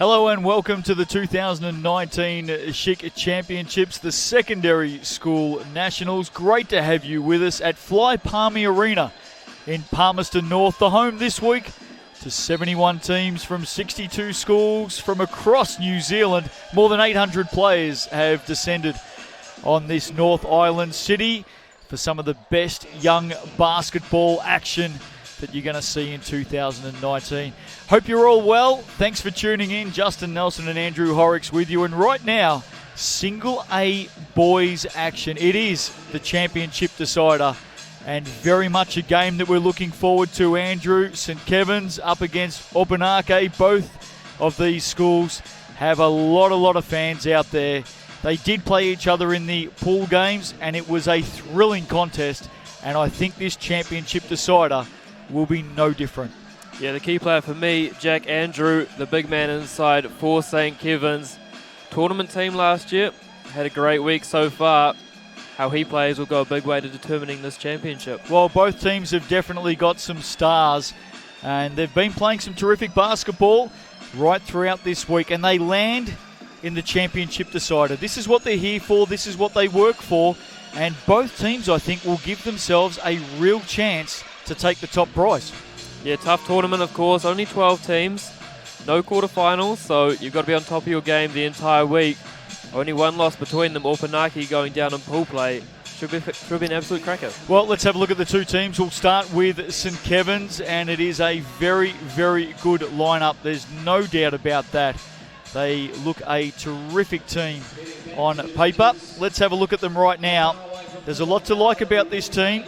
Hello and welcome to the 2019 Chic Championships, the secondary school nationals. Great to have you with us at Fly Palmy Arena in Palmerston North, the home this week to 71 teams from 62 schools from across New Zealand. More than 800 players have descended on this North Island city for some of the best young basketball action that you're going to see in 2019. Hope you're all well. Thanks for tuning in. Justin Nelson and Andrew Horrocks with you. And right now, Single A boys action. It is the championship decider and very much a game that we're looking forward to, Andrew. St Kevin's up against Opunake. Both of these schools have a lot of fans out there. They did play each other in the pool games and it was a thrilling contest. And I think this championship decider will be no different. Yeah, the key player for me, Jack Andrew, the big man inside for St Kevin's. Tournament team last year, had a great week so far. How he plays will go a big way to determining this championship. Well, both teams have definitely got some stars and they've been playing some terrific basketball right throughout this week, and they land in the championship decider. This is what they're here for, this is what they work for, and both teams, I think, will give themselves a real chance to take the top prize. Yeah, tough tournament, of course. Only 12 teams, no quarterfinals, so you've got to be on top of your game the entire week. Only one loss between them, Opunake going down in pool play. Should be an absolute cracker. Well, let's have a look at the two teams. We'll start with St Kevin's, and it is a very good lineup. There's no doubt about that. They look a terrific team on paper. Let's have a look at them right now. There's a lot to like about this team.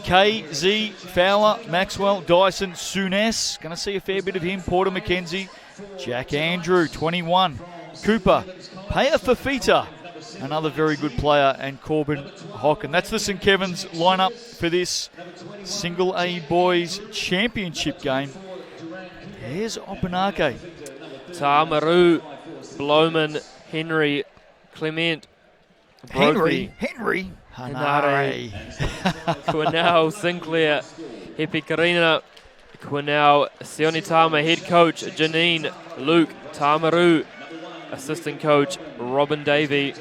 KZ, Fowler, Maxwell, Dyson, Souness. Going to see a fair bit of him. Porter McKenzie, Jack Andrew, 21. Cooper, Paya Fafita, another very good player, and Corbin Hock. And that's the St Kevin's lineup for this Single A Boys Championship game. There's Opunake. Tamaru, Bloman, Henry, Clement, Brophy, Henry. Hanare, Quinell, Sinclair, Hepikarina, Quinell, Sionitama, head coach Janine, Luke, Tamaru, assistant coach Robin Davey.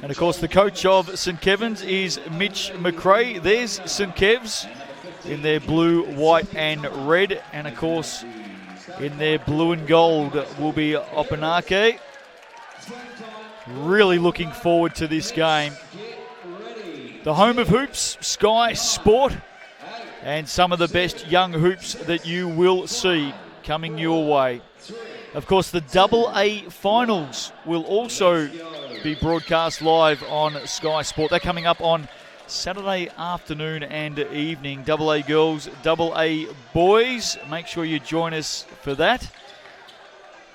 And of course the coach of St Kevin's is Mitch McRae. There's St Kev's in their blue, white and red. And of course in their blue and gold will be Opunake. Really looking forward to this game. The home of hoops, Sky Sport, and some of the best young hoops that you will see coming your way. Of course, the AA finals will also be broadcast live on Sky Sport. They're coming up on Saturday afternoon and evening. AA girls, AA boys. Make sure you join us for that.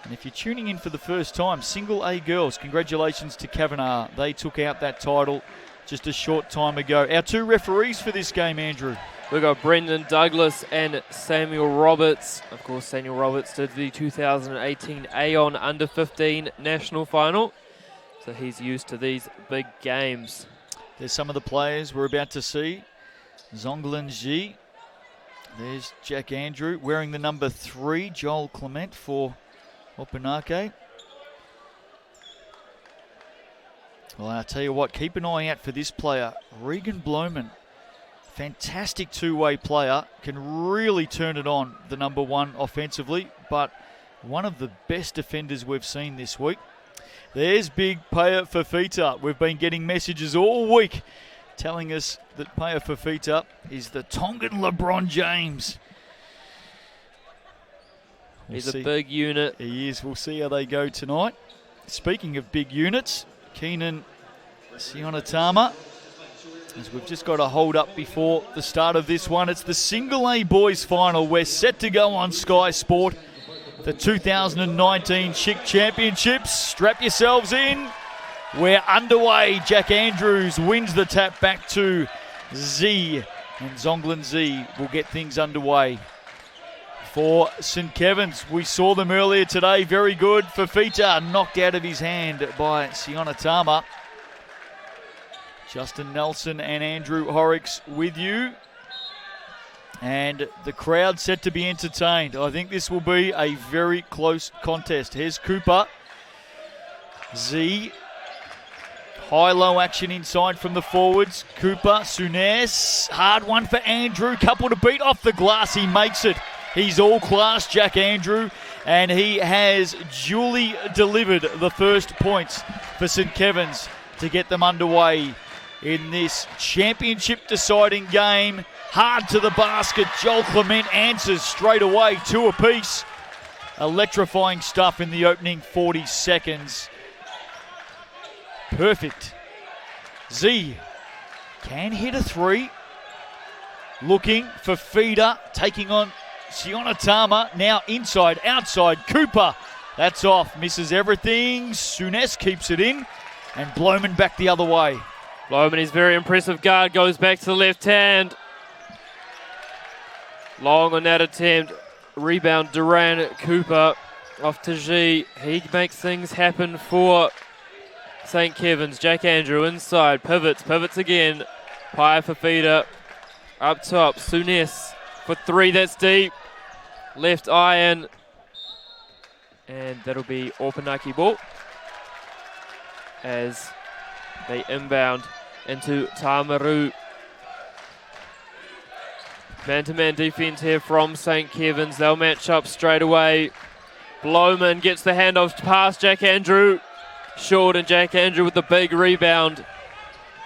And if you're tuning in for the first time, Single A girls, congratulations to Kavanagh. They took out that title just a short time ago. Our two referees for this game, Andrew. We've got Brendan Douglas and Samuel Roberts. Of course, Samuel Roberts did the 2018 Aon Under-15 National Final, so he's used to these big games. There's some of the players we're about to see. Zonglan Ji. There's Jack Andrew wearing the number 3, Joel Clement for Opunake. Well, I'll tell you what, keep an eye out for this player, Regan Bloman. Fantastic two-way player, can really turn it on, the number 1 offensively, but one of the best defenders we've seen this week. There's big Paya Fafita. We've been getting messages all week telling us that Paya Fafita is the Tongan LeBron James. He's a big unit. He is. We'll see how they go tonight. Speaking of big units, Keenan Sionitama, as we've just got to hold up before the start of this one. It's the Single A Boys Final. We're set to go on Sky Sport. The 2019 Chic Championships. Strap yourselves in. We're underway. Jack Andrews wins the tap back to Z. And Zonglan Z will get things underway for St Kevin's. We saw them earlier today. Very good. Fafita knocked out of his hand by Sionitama. Justin Nelson and Andrew Horrocks with you. And the crowd set to be entertained. I think this will be a very close contest. Here's Cooper. Z. High-low action inside from the forwards. Cooper, Souness. Hard one for Andrew. Couple to beat off the glass. He makes it. He's all class, Jack Andrew. And he has duly delivered the first points for St. Kevin's to get them underway in this championship deciding game. Hard to the basket. Joel Clement answers straight away, 2 apiece. Electrifying stuff in the opening 40 seconds. Perfect. Z can hit a 3. Looking for feeder, taking on Sione Tama. Now inside, outside. Cooper, that's off. Misses everything. Souness keeps it in. And Bloman back the other way. Bloman, his very impressive guard, goes back to the left hand. Long on that attempt. Rebound, Duran. Cooper off to G. He makes things happen for St. Kevin's. Jack Andrew inside. Pivots again. Pie for feeder. Up top, Souness for 3. That's deep. Left iron. And that'll be Opunake ball as they inbound into Tamaru. Man-to-man defense here from St. Kevin's. They'll match up straight away. Bloman gets the handoff past Jack Andrew. Short, and Jack Andrew with the big rebound.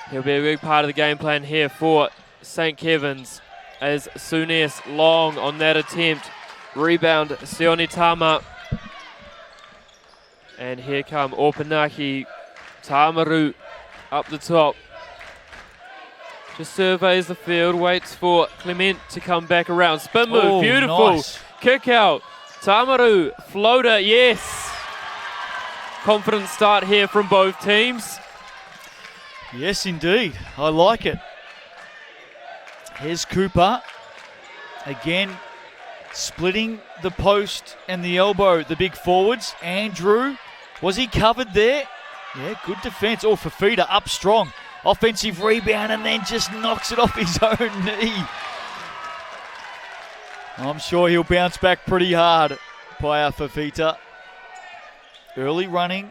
He'll be a big part of the game plan here for St. Kevin's as Souness long on that attempt. Rebound, Sione Tama. And here come Opunake. Tamaru up the top. Just surveys the field, waits for Clement to come back around. Spin move, beautiful. Nice. Kick out. Tamaru, floater, yes. Confident start here from both teams. Yes, indeed. I like it. Here's Cooper. Again, splitting the post and the elbow, the big forwards. Andrew, was he covered there? Yeah, good defense. Oh, Fafita up strong. Offensive rebound and then just knocks it off his own knee. I'm sure he'll bounce back pretty hard, Paya Fafita. Early running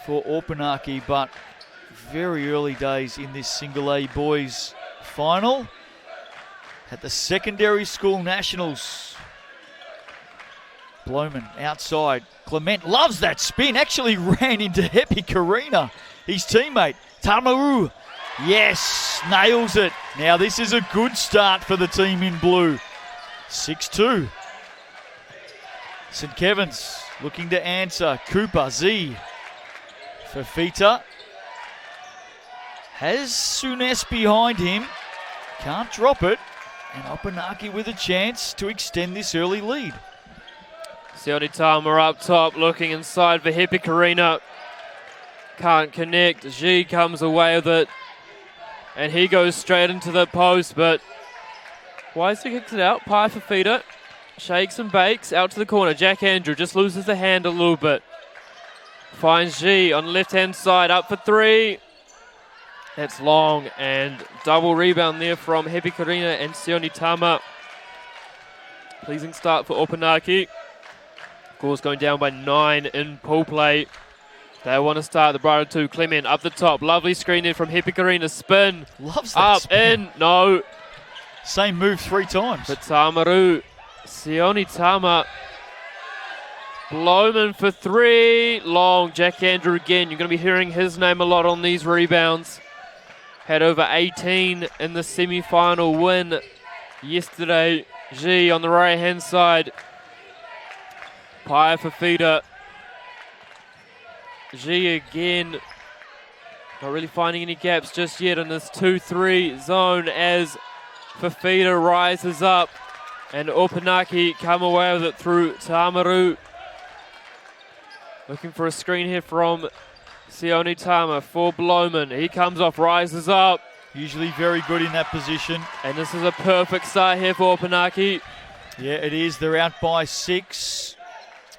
for Opunake, but very early days in this Single A boys final at the secondary school nationals. Bloman outside. Clement loves that spin. Actually ran into Hepi Karina, his teammate. Tamaru, yes, nails it. Now this is a good start for the team in blue. 6-2. St. Kevin's looking to answer. Cooper, Z. Fafita has Souness behind him. Can't drop it. And Opunake with a chance to extend this early lead. Sione Tama up top, looking inside for Hepi Karina. Can't connect. G comes away with it. And he goes straight into the post, but Weiser kicks it out. Pie for feeder. Shakes and bakes out to the corner. Jack Andrew just loses the hand a little bit. Finds G on the left-hand side. Up for 3. That's long, and double rebound there from Hepi Karina and Sione Tama. Pleasing start for Opunake. Scores going down by 9 in pool play. They want to start the brighter 2. Clement up the top. Lovely screen in from Hepi Karina. Spin. Loves that up, spin. in. No. Same move 3 times. But Tamaru. Sione Tama. Bloman for 3. Long. Jack Andrew again. You're going to be hearing his name a lot on these rebounds. Had over 18 in the semi-final win yesterday. G on the right-hand side. Paya for feeder. G again. Not really finding any gaps just yet in this 2-3 zone as Fafita rises up. And Opunake come away with it through Tamaru. Looking for a screen here from Sione Tama for Bloman. He comes off, rises up. Usually very good in that position. And this is a perfect start here for Opunake. Yeah, it is. They're out by 6.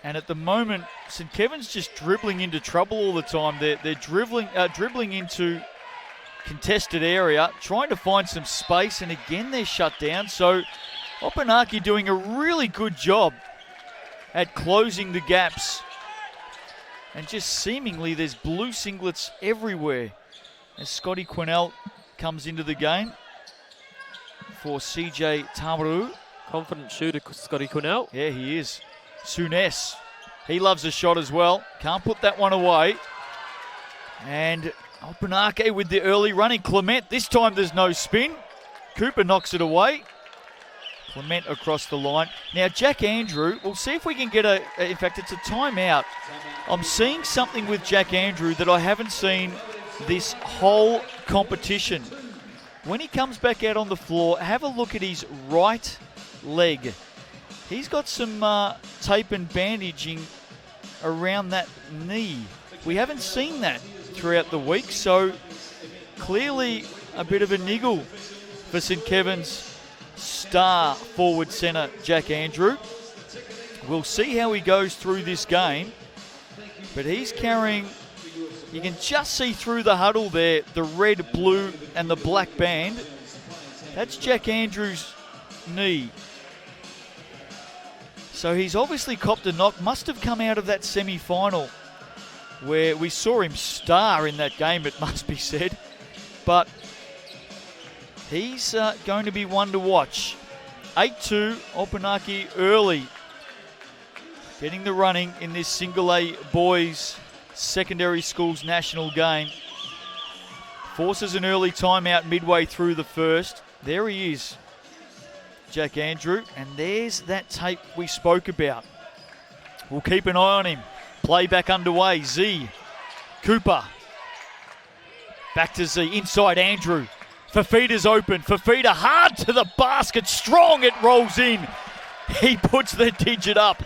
And at the moment, St. Kevin's just dribbling into trouble all the time. They're dribbling into contested area, trying to find some space, and again they're shut down. So Opunake doing a really good job at closing the gaps. And just seemingly there's blue singlets everywhere as Scotty Quinnell comes into the game for CJ Tamaru. Confident shooter, Scotty Quinnell. Yeah, he is. Souness, he loves a shot as well. Can't put that one away. And Opunake with the early running. Clement, this time there's no spin. Cooper knocks it away. Clement across the line. Now, Jack Andrew, we'll see if we can get in fact, it's a timeout. I'm seeing something with Jack Andrew that I haven't seen this whole competition. When he comes back out on the floor, have a look at his right leg. He's got some tape and bandaging around that knee. We haven't seen that throughout the week, so clearly a bit of a niggle for St Kevin's star forward centre Jack Andrew. We'll see how he goes through this game, but he's carrying, you can just see through the huddle there, the red, blue and the black band. That's Jack Andrews' knee. So he's obviously copped a knock, must have come out of that semi-final where we saw him star in that game, it must be said. But he's going to be one to watch. 8-2, Opunake early. Getting the running in this single A boys secondary schools national game. Forces an early timeout midway through the first. There he is, Jack Andrew. And there's that tape we spoke about. We'll keep an eye on him. Play back underway. Z. Cooper. Back to Z. Inside Andrew. Fafita's open. Fafita hard to the basket. Strong, it rolls in. He puts the digit up.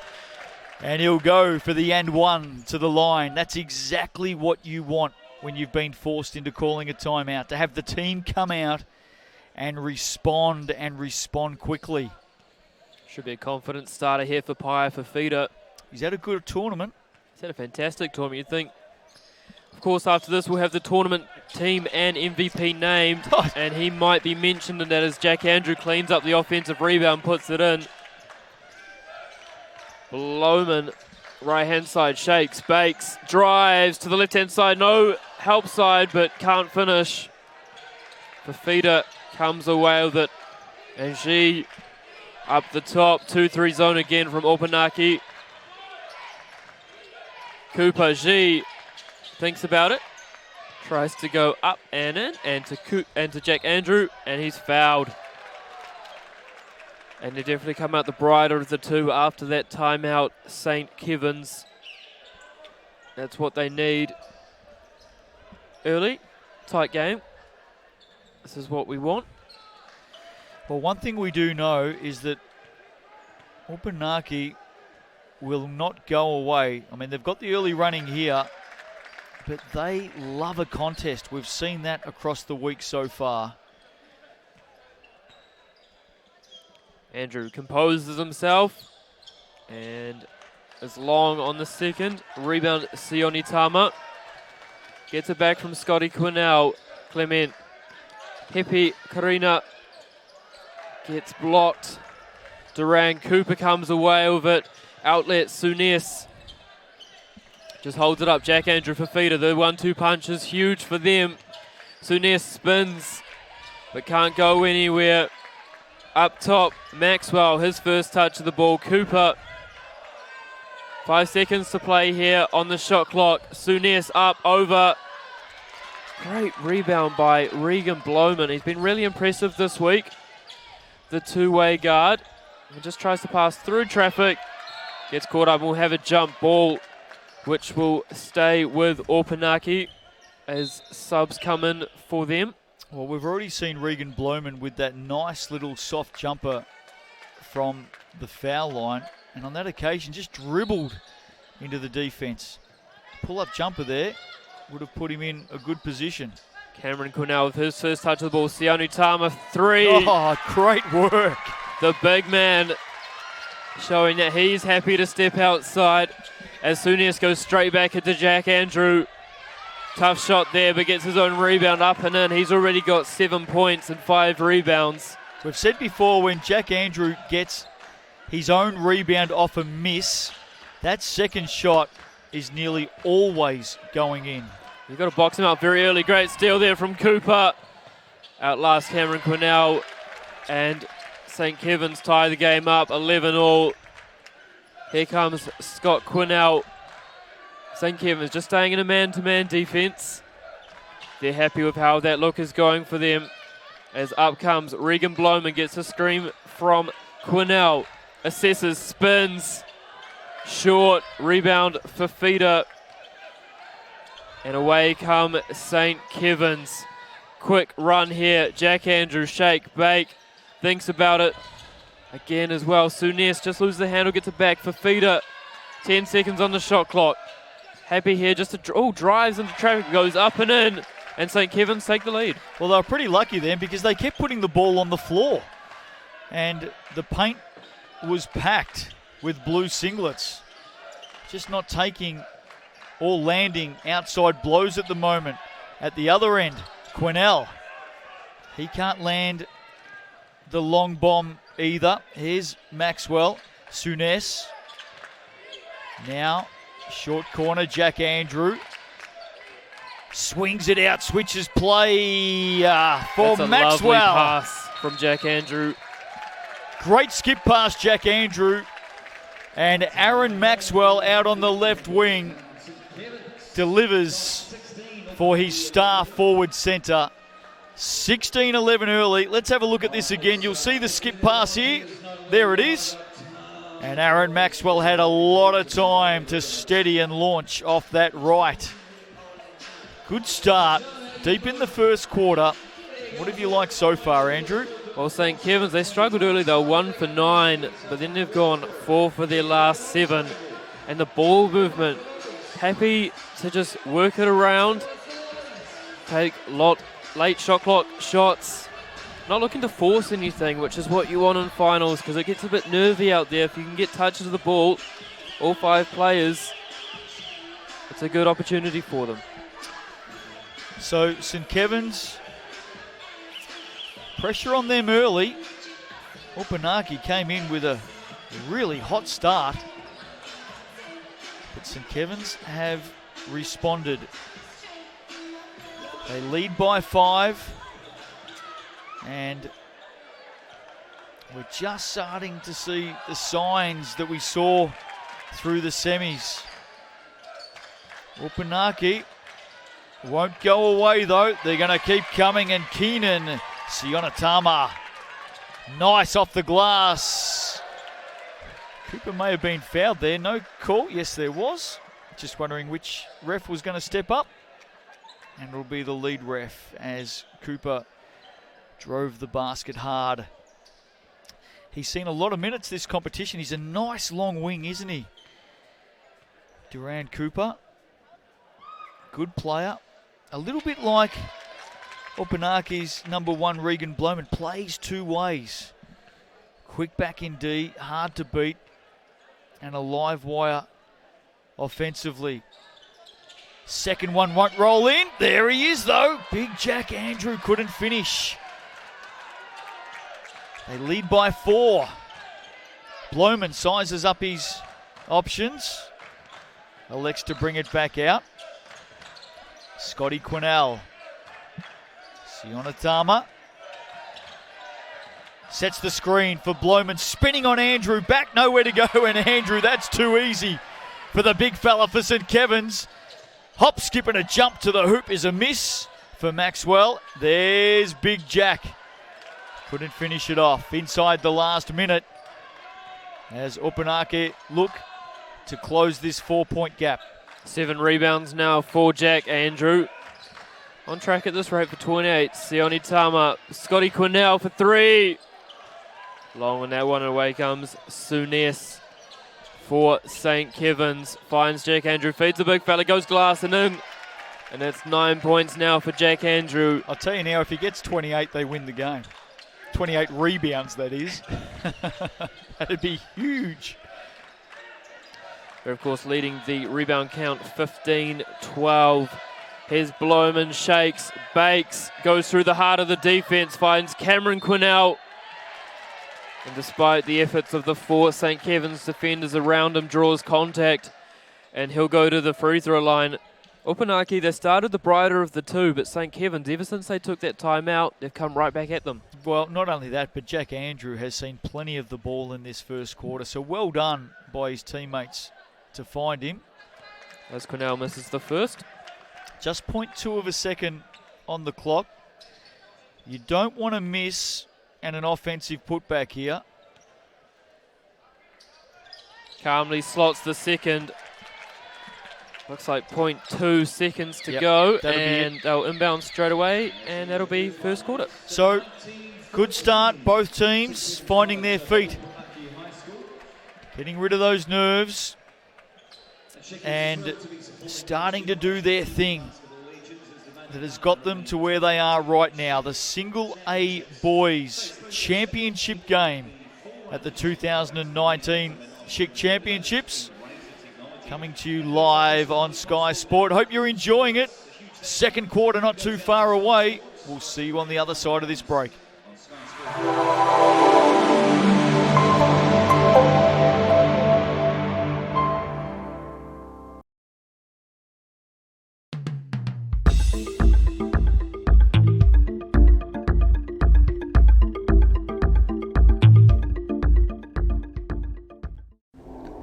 And he'll go for the and one to the line. That's exactly what you want when you've been forced into calling a timeout. To have the team come out and respond quickly. Should be a confident starter here for Paya Fafita. He's had a good tournament. He's had a fantastic tournament, you'd think. Of course, after this, we'll have the tournament team and MVP named, and he might be mentioned in that as Jack Andrew cleans up the offensive rebound, puts it in. Blowman, right-hand side, shakes, bakes, drives to the left-hand side. No help side, but can't finish. Fafita comes away with it, and she up the top, 2-3 zone again from Opunake. Cooper G thinks about it, tries to go up and in, and to Jack Andrew, and he's fouled. And they definitely come out the brighter of the two after that timeout, St. Kevin's. That's what they need. Early, tight game. This is what we want. Well, one thing we do know is that Opunake will not go away. I mean, they've got the early running here, but they love a contest. We've seen that across the week so far. Andrew composes himself and is long on the second. Rebound, Sione Tama. Gets it back from Scotty Quinnell. Clement. Hepi Karina gets blocked. Duran Cooper comes away with it. Outlet, Souness. Just holds it up. Jack Andrew Fafita. The 1-2 punch is huge for them. Souness spins, but can't go anywhere. Up top, Maxwell, his first touch of the ball. Cooper, 5 seconds to play here on the shot clock. Souness up, over. Great rebound by Regan Blowman. He's been really impressive this week. The two-way guard. He just tries to pass through traffic. Gets caught up and will have a jump ball, which will stay with Opunake as subs come in for them. Well, we've already seen Regan Blowman with that nice little soft jumper from the foul line. And on that occasion, just dribbled into the defense. Pull-up jumper there would have put him in a good position. Cameron Quinnell with his first touch of the ball. Sione Tama, 3. Oh, great work. The big man showing that he's happy to step outside as Souness goes straight back into Jack Andrew. Tough shot there, but gets his own rebound up and in. He's already got 7 points and 5 rebounds. We've said before, when Jack Andrew gets his own rebound off a miss, that second shot is nearly always going in. You've got to box him up very early. Great steal there from Cooper. Outlast Cameron Quinnell, and St. Kevin's tie the game up 11-all. Here comes Scott Quinnell. St. Kevin's just staying in a man-to-man defense. They're happy with how that look is going for them. As up comes Regan Bloman, gets a screen from Quinnell. Assesses, spins. Short, rebound for Feeder. And away come St. Kevin's. Quick run here. Jack Andrew, shake, bake. Thinks about it. Again as well. Sunes just loses the handle, gets it back for Feeder. 10 seconds on the shot clock. Happy here just to drives into traffic, goes up and in. And St. Kevin's take the lead. Well, they were pretty lucky then because they kept putting the ball on the floor. And the paint was packed with blue singlets. Just not taking or landing outside blows at the moment. At the other end, Quinnell. He can't land the long bomb either. Here's Maxwell. Sunes. Now, short corner, Jack Andrew. Swings it out, switches play for That's a Maxwell. Lovely pass from Jack Andrew. Great skip past Jack Andrew. And Aaron Maxwell out on the left wing delivers for his star forward centre. 16-11 early. Let's have a look at this again. You'll see the skip pass here. There it is. And Aaron Maxwell had a lot of time to steady and launch off that right. Good start, deep in the first quarter. What have you liked so far, Andrew? Well, St. Kevin's, they struggled early. They were 1 for 9, but then they've gone 4 for their last 7. And the ball movement, happy to just work it around, take late shot clock shots, not looking to force anything, which is what you want in finals because it gets a bit nervy out there. If you can get touches of the ball, all 5 players, it's a good opportunity for them. So St. Kevin's, pressure on them early. Opunake came in with a really hot start. But St. Kevin's have responded. They lead by 5. And we're just starting to see the signs that we saw through the semis. Opunake won't go away though. They're going to keep coming, and Keenan Sionatama. Nice off the glass. Cooper may have been fouled there. No call. Yes, there was. Just wondering which ref was going to step up. And it'll be the lead ref as Cooper drove the basket hard. He's seen a lot of minutes this competition. He's a nice long wing, isn't he? Duran Cooper. Good player. A little bit like Opunake's number 1, Regan Bloman, plays 2 ways. Quick back in D, hard to beat, and a live wire offensively. Second one won't roll in. There he is, though. Big Jack Andrew couldn't finish. They lead by 4. Bloman sizes up his options. Elects to bring it back out. Scotty Quinnell. Sionatama. Sets the screen for Bloman. Spinning on Andrew. Back nowhere to go. And Andrew, that's too easy for the big fella for St. Kevin's. Hop, skip and a jump to the hoop is a miss for Maxwell. There's Big Jack. Couldn't finish it off inside the last minute as Opunake look to close this 4-point gap. 7 rebounds now for Jack Andrew. On track at this rate for 28. Sionatama, Scotty Quinnell for 3. Long on that one, and away comes Sunes for St. Kevin's. Finds Jack Andrew, feeds the big fella, goes glass and in. And that's 9 points now for Jack Andrew. I'll tell you now, if he gets 28, they win the game. 28 rebounds, that is. That'd be huge. They're, of course, leading the rebound count 15-12. Here's Bloman, shakes, bakes, goes through the heart of the defense, finds Cameron Quinnell. And despite the efforts of the 4 St. Kevin's defenders around him, draws contact, and he'll go to the free throw line. Opunake, they started the brighter of the two, but St. Kevin's, ever since they took that time out, they've come right back at them. Well, not only that, but Jack Andrew has seen plenty of the ball in this first quarter, so well done by his teammates to find him. As Cornell misses the first. Just 0.2 of a second on the clock. You don't want to miss and an offensive putback here. Calmly slots the second. Looks like 0.2 seconds to go, and they'll inbound straight away, and that'll be first quarter. So, good start, both teams finding their feet. Getting rid of those nerves and starting to do their thing that has got them to where they are right now. The Single A Boys Championship game at the 2019 Chic Championships. Coming to you live on Sky Sport. Hope you're enjoying it. Second quarter not too far away. We'll see you on the other side of this break.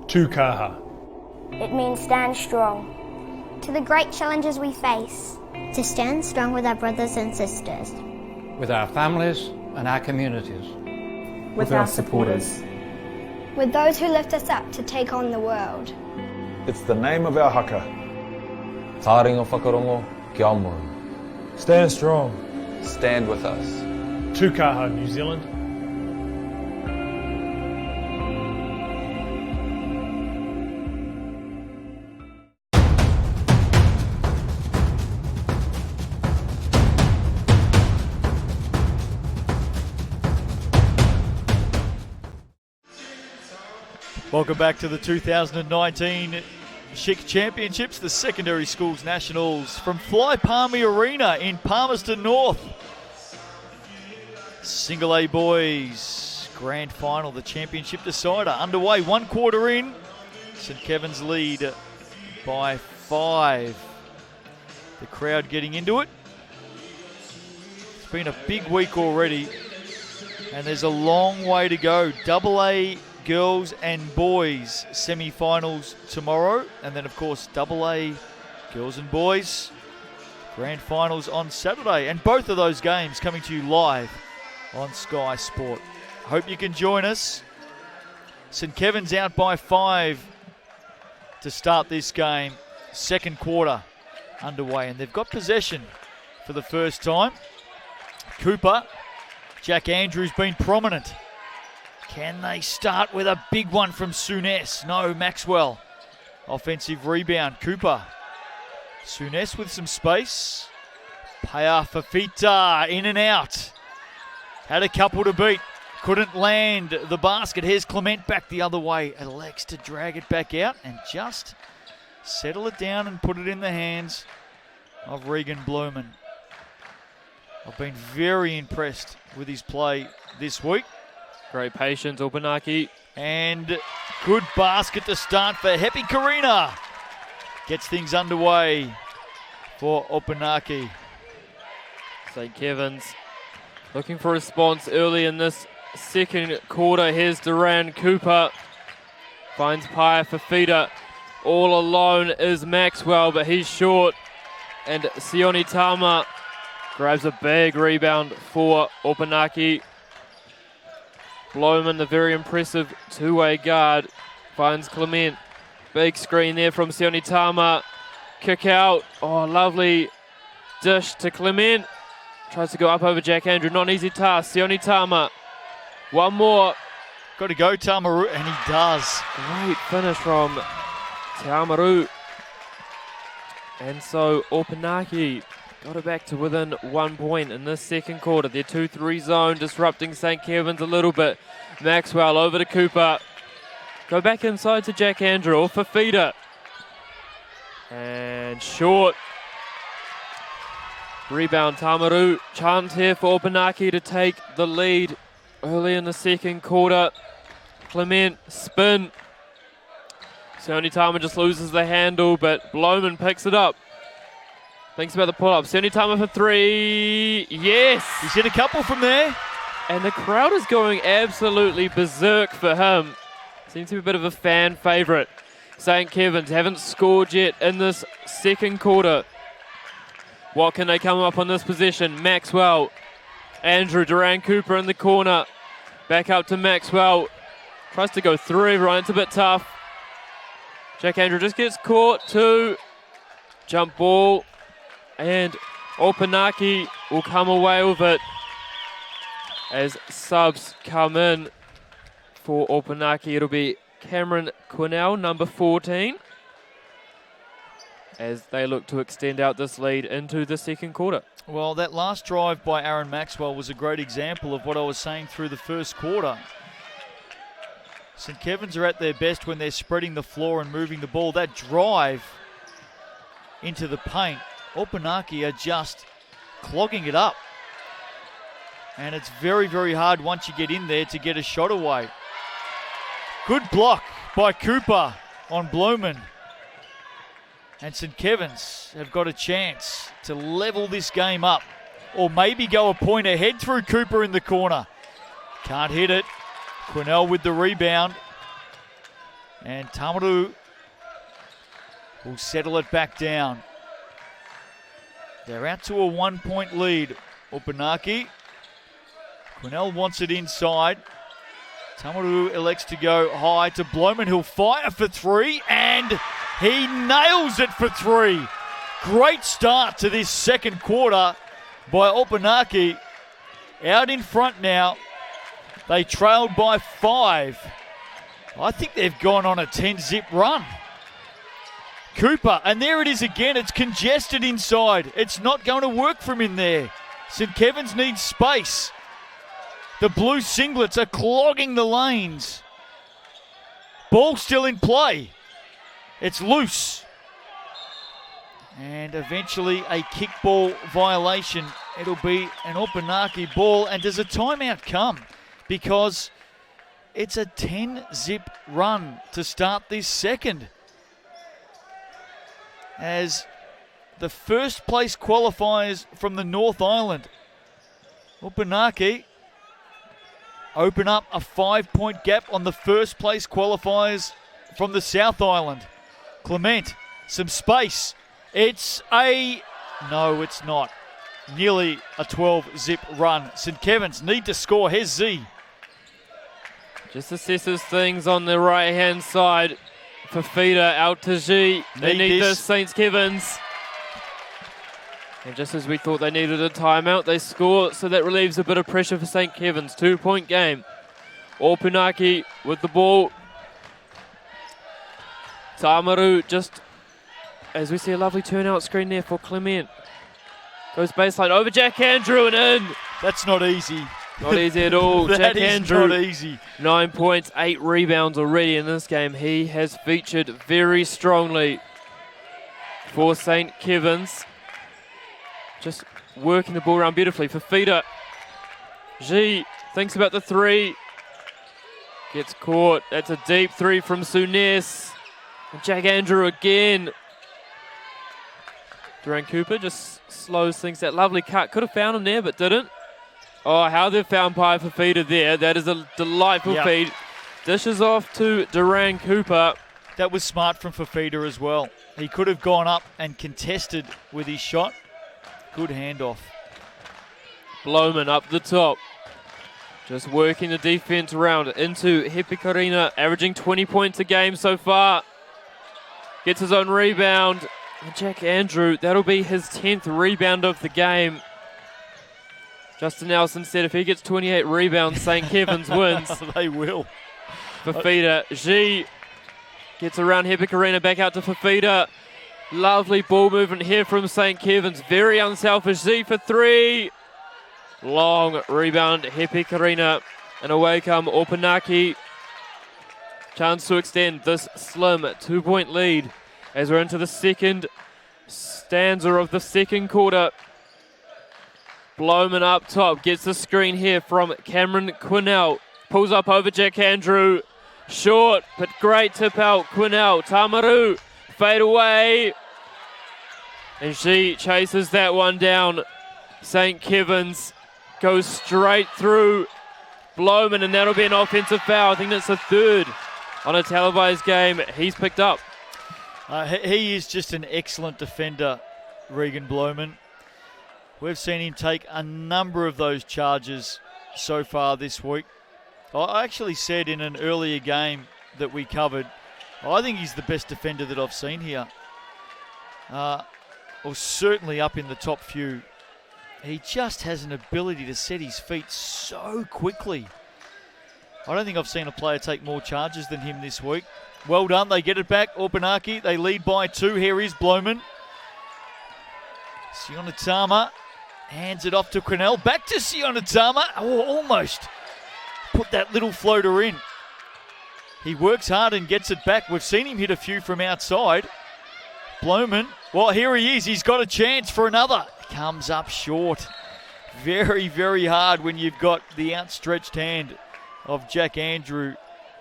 Tukaha. It means stand strong. To the great challenges we face. To stand strong with our brothers and sisters. With our families and our communities. With our supporters. With those who lift us up to take on the world. It's the name of our haka. Taringa whakarongo ki Aomori. Stand strong. Stand with us. Tukaha, New Zealand. Welcome back to the 2019 Chic Championships, the Secondary Schools Nationals from Fly Palmy Arena in Palmerston North. Single A Boys Grand Final, the championship decider, underway. 1 quarter in, St. Kevin's lead by 5. The crowd getting into it. It's been a big week already, and there's a long way to go. Double A girls and boys semi-finals tomorrow, and then of course Double A girls and boys grand finals on Saturday, and both of those games coming to you live on Sky Sport. Hope you can join us. St. Kevin's out by 5 to start this game. Second quarter underway, and they've got possession for the first time. Cooper, Jack Andrews been prominent. Can they start with a big one from Souness? No, Maxwell. Offensive rebound, Cooper. Souness with some space. Paya Fafita in and out. Had a couple to beat. Couldn't land the basket. Here's Clement back the other way. Elects to drag it back out and just settle it down and put it in the hands of Regan Blumen. I've been very impressed with his play this week. Great patience, Opunake. And good basket to start for Hepi Karina. Gets things underway for Opunake. St. Kevin's looking for a response early in this second quarter. Here's Duran Cooper. Finds Paya Fafita. All alone is Maxwell, but he's short. And Sione Tama grabs a big rebound for Opunake. Bloman, the very impressive two-way guard, finds Clement. Big screen there from Sione Tama. Kick out. Oh, lovely dish to Clement. Tries to go up over Jack Andrew. Not an easy task. Sione Tama. One more. Got to go, Tamaru, and he does. Great finish from Tamaru. And so Opunake got it back to within 1 point in this second quarter. Their 2-3 zone disrupting St. Kevin's a little bit. Maxwell over to Cooper. Go back inside to Jack Andrew or Fafita. And short. Rebound Tamaru. Chance here for Opunake to take the lead early in the second quarter. Clement, spin. Sione Tama just loses the handle, but Bloman picks it up. Thinks about the pull-up. Sione Tama for three. Yes! He's hit a couple from there. And the crowd is going absolutely berserk for him. Seems to be a bit of a fan favourite. St. Kevin's haven't scored yet in this second quarter. What can they come up on this possession? Maxwell. Andrew Duran Cooper in the corner. Back up to Maxwell. Tries to go through everyone. It's a bit tough. Jack Andrew just gets caught. 2. Jump ball. And Opunake will come away with it as subs come in for Opunake. It'll be Cameron Quinnell, number 14, as they look to extend out this lead into the second quarter. Well, that last drive by Aaron Maxwell was a great example of what I was saying through the first quarter. St. Kevin's are at their best when they're spreading the floor and moving the ball. That drive into the paint, Opunake are just clogging it up. And it's very, very hard once you get in there to get a shot away. Good block by Cooper on Bloman. And St. Kevin's have got a chance to level this game up, or maybe go a point ahead through Cooper in the corner. Can't hit it. Quinnell with the rebound. And Tamaru will settle it back down. They're out to a 1-point lead. Opunake. Quinnell wants it inside. Tamaru elects to go high to Bloman. He'll fire for 3, and he nails it for 3. Great start to this second quarter by Opunake. Out in front now. They trailed by 5. I think they've gone on a 10-zip run. Cooper, and there it is again. It's congested inside. It's not going to work from in there. St. Kevin's needs space. The blue singlets are clogging the lanes. Ball still in play. It's loose. And eventually a kickball violation. It'll be an Opunake ball. And does a timeout come? Because it's a 10-zip run to start this second. As the first place qualifiers from the North Island, Opunake open up a 5-point gap on the first place qualifiers from the South Island. Clement, some space. No, it's not. Nearly a 12-zip run. St. Kevin's need to score. Here's Z. Just assesses things on the right-hand side. Fafita out to G. They need this, St. Kevin's. And just as we thought they needed a timeout, they score, so that relieves a bit of pressure for St. Kevin's. 2-point game. Opunake with the ball. Tamaru just, as we see a lovely turnout screen there for Clement. Goes baseline over Jack Andrew and in. That's not easy. Not easy at all. Jack Andrew, not easy. 9 points, 8 rebounds already in this game. He has featured very strongly for St. Kevin's. Just working the ball around beautifully. Fafita. G thinks about the 3. Gets caught. That's a deep 3 from Sunes. And Jack Andrew again. Duran Cooper just slows things out. Lovely cut. Could have found him there, but didn't. Oh, how they've found Pai Fafita there. That is a delightful feed. Dishes off to Duran Cooper. That was smart from Fafita as well. He could have gone up and contested with his shot. Good handoff. Bloman up the top. Just working the defense around into Hipikarina, averaging 20 points a game so far. Gets his own rebound. And Jack Andrew, that'll be his 10th rebound of the game. Justin Nelson said if he gets 28 rebounds, St. Kevin's wins. They will. Fafita. G gets around Hipikarina, back out to Fafita. Lovely ball movement here from St. Kevin's. Very unselfish. Z for 3. Long rebound, Hipikarina. And away come Opunake. Chance to extend this slim 2-point lead as we're into the second stanza of the second quarter. Blowman up top, gets the screen here from Cameron Quinnell. Pulls up over Jack Andrew. Short, but great tip out. Quinnell, Tamaru, fade away. And she chases that one down. St. Kevin's goes straight through Blowman, and that'll be an offensive foul. I think that's the third on a televised game he's picked up. He is just an excellent defender, Regan Blowman. We've seen him take a number of those charges so far this week. I actually said in an earlier game that we covered, I think he's the best defender that I've seen here. Or certainly up in the top few. He just has an ability to set his feet so quickly. I don't think I've seen a player take more charges than him this week. Well done, they get it back. Opunake, they lead by 2. Here is Blowman. Sionatama hands it off to Quinnell. Back to Sionatama. Oh, almost put that little floater in. He works hard and gets it back. We've seen him hit a few from outside. Blowman, well, here he is. He's got a chance for another. Comes up short. Very, very hard when you've got the outstretched hand of Jack Andrew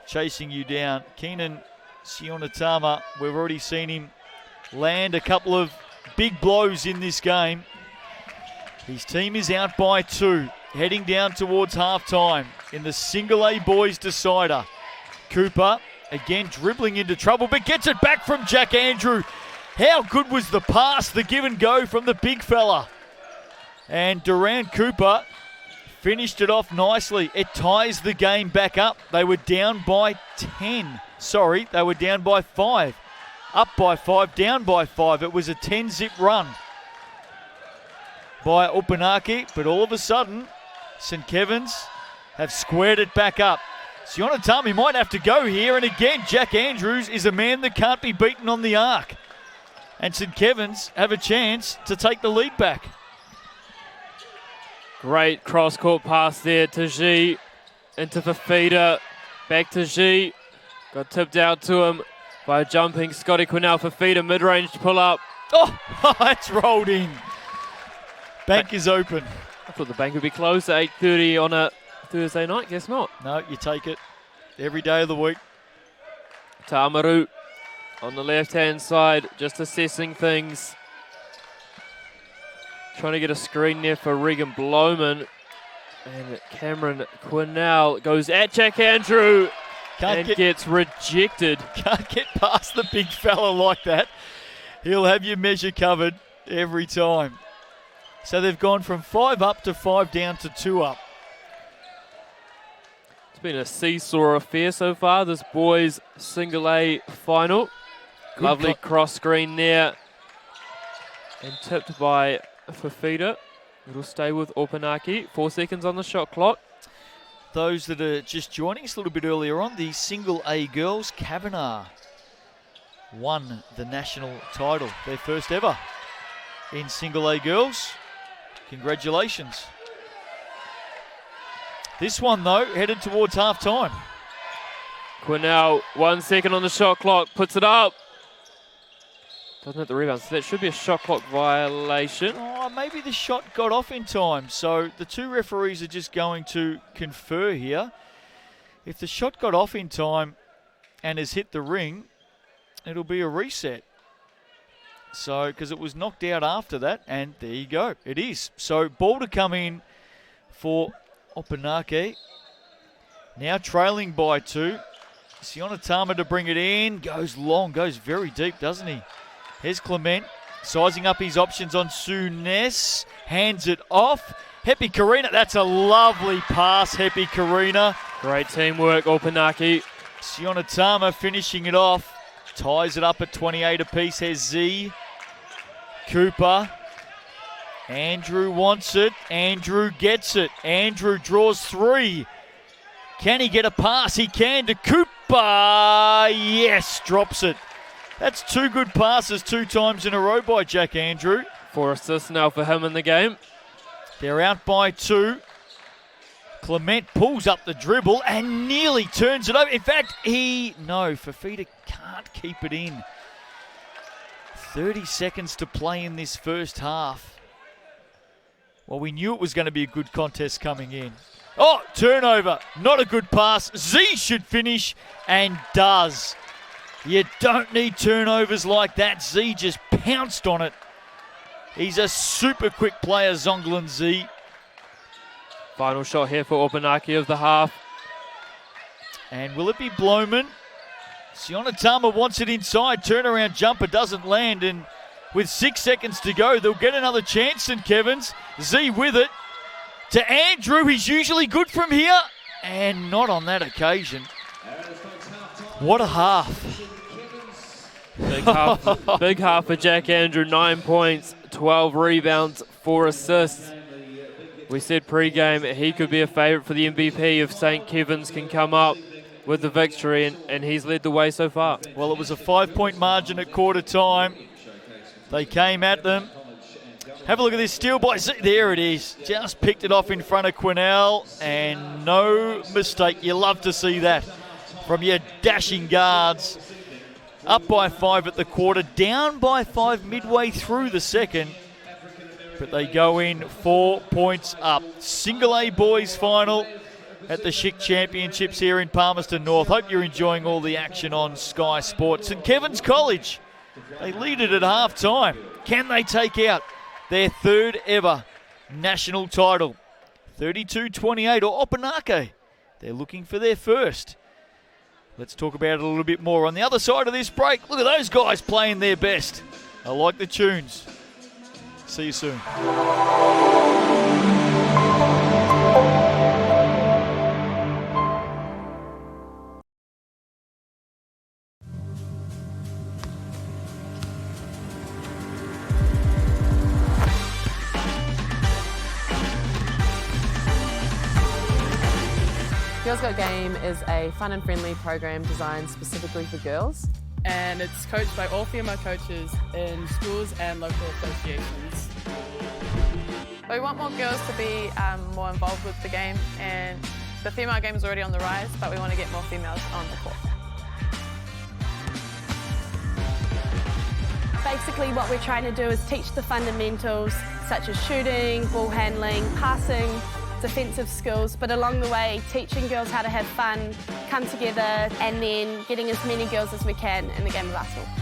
chasing you down. Keenan Sionatama, we've already seen him land a couple of big blows in this game. His team is out by 2, heading down towards halftime in the Single A Boys decider. Cooper, again dribbling into trouble, but gets it back from Jack Andrew. How good was the pass, the give and go from the big fella? And Durant Cooper finished it off nicely. It ties the game back up. They were down by 10. Sorry, they were down by 5. Up by 5, down by 5. It was a 10-zip run by Opunake, but all of a sudden, St. Kevin's have squared it back up. Sionatami might have to go here, and again, Jack Andrews is a man that can't be beaten on the arc. And St. Kevin's have a chance to take the lead back. Great cross-court pass there to G, into Fafita, back to G. Got tipped out to him by jumping Scotty Quinnell. Fafita, mid-range pull-up. Oh, it's rolled in. Bank is open. I thought the bank would be closed at 8:30 on a Thursday night. Guess not. No, you take it every day of the week. Tamaru on the left-hand side, just assessing things. Trying to get a screen there for Regan Blowman. And Cameron Quinnell goes at Jack Andrew gets rejected. Can't get past the big fella like that. He'll have your measure covered every time. So they've gone from 5 up to 5 down to 2 up. It's been a seesaw affair so far, this boys Single A final. Lovely cross screen there. And tipped by Fafita. It'll stay with Opunake. 4 seconds on the shot clock. Those that are just joining us a little bit earlier on, the Single A girls, Kavanagh, won the national title. Their first ever in Single A girls. Congratulations. This one, though, headed towards half-time. Quinnell, 1 second on the shot clock, puts it up. Doesn't hit the rebound, so that should be a shot clock violation. Oh, maybe the shot got off in time, so the 2 referees are just going to confer here. If the shot got off in time and has hit the ring, it'll be a reset. So, because it was knocked out after that, and there you go, it is. So, ball to come in for Opunake. Now trailing by 2. Sionatama to bring it in, goes long, goes very deep, doesn't he? Here's Clement, sizing up his options on Souness, hands it off. Hepi Karina, that's a lovely pass, Hepi Karina. Great teamwork, Opunake. Sionatama finishing it off, ties it up at 28 apiece. Here's Z. Cooper. Andrew wants it, Andrew gets it. Andrew draws 3. Can he get a pass? He can to Cooper. Yes, drops it. That's 2 good passes 2 times in a row by Jack Andrew. 4 assists now for him in the game. They're out by 2. Clement pulls up the dribble and nearly turns it over. In fact, Fafita can't keep it in. 30 seconds to play in this first half. Well, we knew it was going to be a good contest coming in. Oh, turnover. Not a good pass. Z should finish and does. You don't need turnovers like that. Z just pounced on it. He's a super quick player, Zonglin Z. Final shot here for Opunake of the half. And will it be Bloman? Sionatama wants it inside. Turnaround jumper doesn't land. And with 6 seconds to go, they'll get another chance. St. Kevin's. Z with it. To Andrew. He's usually good from here. And not on that occasion. What a half. Big half for Jack Andrew. 9 points, 12 rebounds, 4 assists. We said pre-game he could be a favourite for the MVP if St. Kevin's can come up with the victory, and he's led the way so far. Well, it was a 5-point margin at quarter time. They came at them. Have a look at this steal by Z. There it is. Just picked it off in front of Quinnell, and no mistake. You love to see that from your dashing guards. Up by 5 at the quarter, down by 5 midway through the second. But they go in 4 points up. Single A boys final at the Schick Championships here in Palmerston North. Hope you're enjoying all the action on Sky Sports. St. Kevin's College, they lead it at half time. Can they take out their third ever national title? 32-28, or Opunake, they're looking for their first. Let's talk about it a little bit more on the other side of this break. Look at those guys playing their best. I like the tunes. See you soon. Girls Got Game is a fun and friendly program designed specifically for girls. And it's coached by all female coaches in schools and local associations. We want more girls to be more involved with the game, and the female game is already on the rise, but we want to get more females on the court. Basically what we're trying to do is teach the fundamentals such as shooting, ball handling, passing, defensive skills, but along the way teaching girls how to have fun, come together, and then getting as many girls as we can in the game of basketball.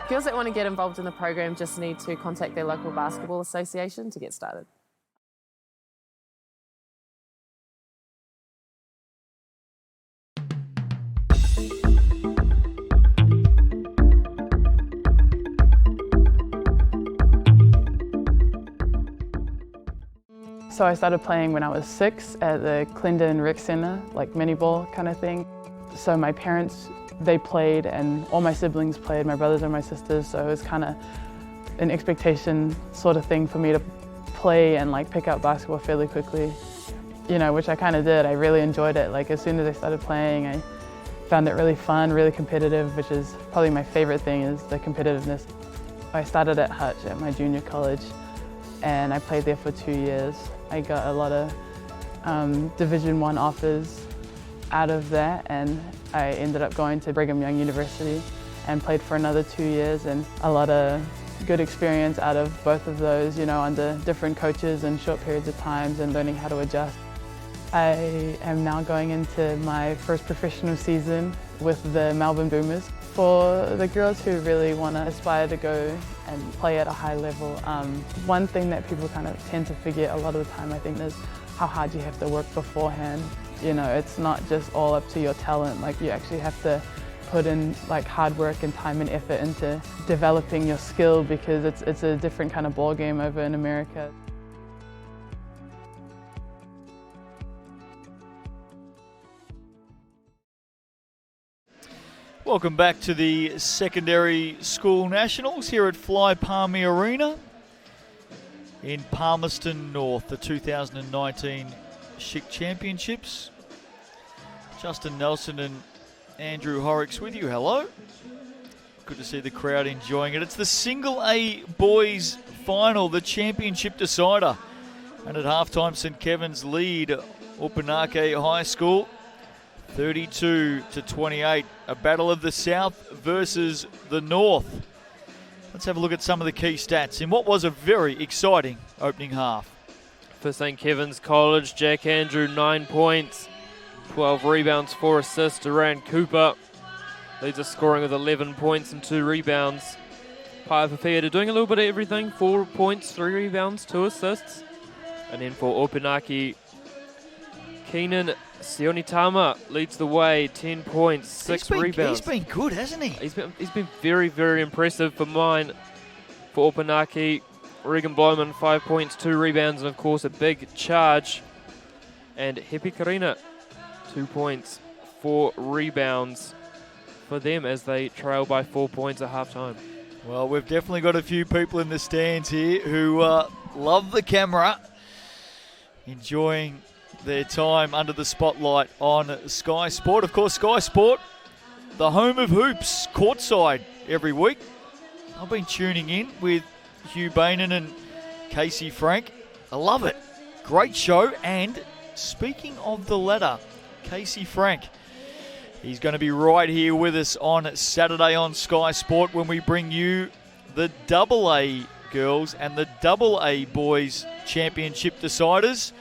Girls that want to get involved in the program just need to contact their local basketball association to get started. So I started playing when I was 6 at the Clendon Rec Centre, like mini ball kind of thing. So my parents, they played, and all my siblings played, my brothers and my sisters, so it was kind of an expectation sort of thing for me to play and like pick up basketball fairly quickly, you know, which I kind of did. I really enjoyed it. Like as soon as I started playing, I found it really fun, really competitive, which is probably my favorite thing, is the competitiveness. I started at Hutch at my junior college, and I played there for 2 years. I got a lot of Division I offers out of that, and I ended up going to Brigham Young University and played for another 2 years, and a lot of good experience out of both of those, you know, under different coaches in short periods of times and learning how to adjust. I am now going into my first professional season with the Melbourne Boomers. For the girls who really want to aspire to go and play at a high level, one thing that people kind of tend to forget a lot of the time, I think, is how hard you have to work beforehand. You know, it's not just all up to your talent. Like, you actually have to put in like hard work and time and effort into developing your skill, because it's a different kind of ball game over in America. Welcome back to the Secondary School Nationals here at Fly Palmy Arena in Palmerston North, the 2019 Schick Championships. Justin Nelson and Andrew Horrocks with you. Hello. Good to see the crowd enjoying it. It's the Single A Boys Final, the championship decider. And at halftime, St. Kevin's lead Opunake High School 32-28. A battle of the South versus the North. Let's have a look at some of the key stats in what was a very exciting opening half. For St. Kevin's College, Jack Andrew, 9 points, 12 rebounds, 4 assists. Duran Cooper leads the scoring with 11 points and 2 rebounds. Paia Fafita doing a little bit of everything, 4 points, 3 rebounds, 2 assists. And then for Opunake, Keenan Sionitama leads the way, 10 points, 6 rebounds. He's been good, hasn't he? He's been very, very impressive for mine. For Opunake, Regan Bloman, 5 points, 2 rebounds, and of course a big charge. And Hepi Karina, 2 points, 4 rebounds for them as they trail by 4 points at halftime. Well, we've definitely got a few people in the stands here who love the camera, enjoying their time under the spotlight on Sky Sport. Of course, Sky Sport, the home of hoops, courtside every week. I've been tuning in with Hugh Bainan and Casey Frank. I love it. Great show. And speaking of the ladder, Casey Frank, he's going to be right here with us on Saturday on Sky Sport when we bring you the AA girls and the AA boys championship deciders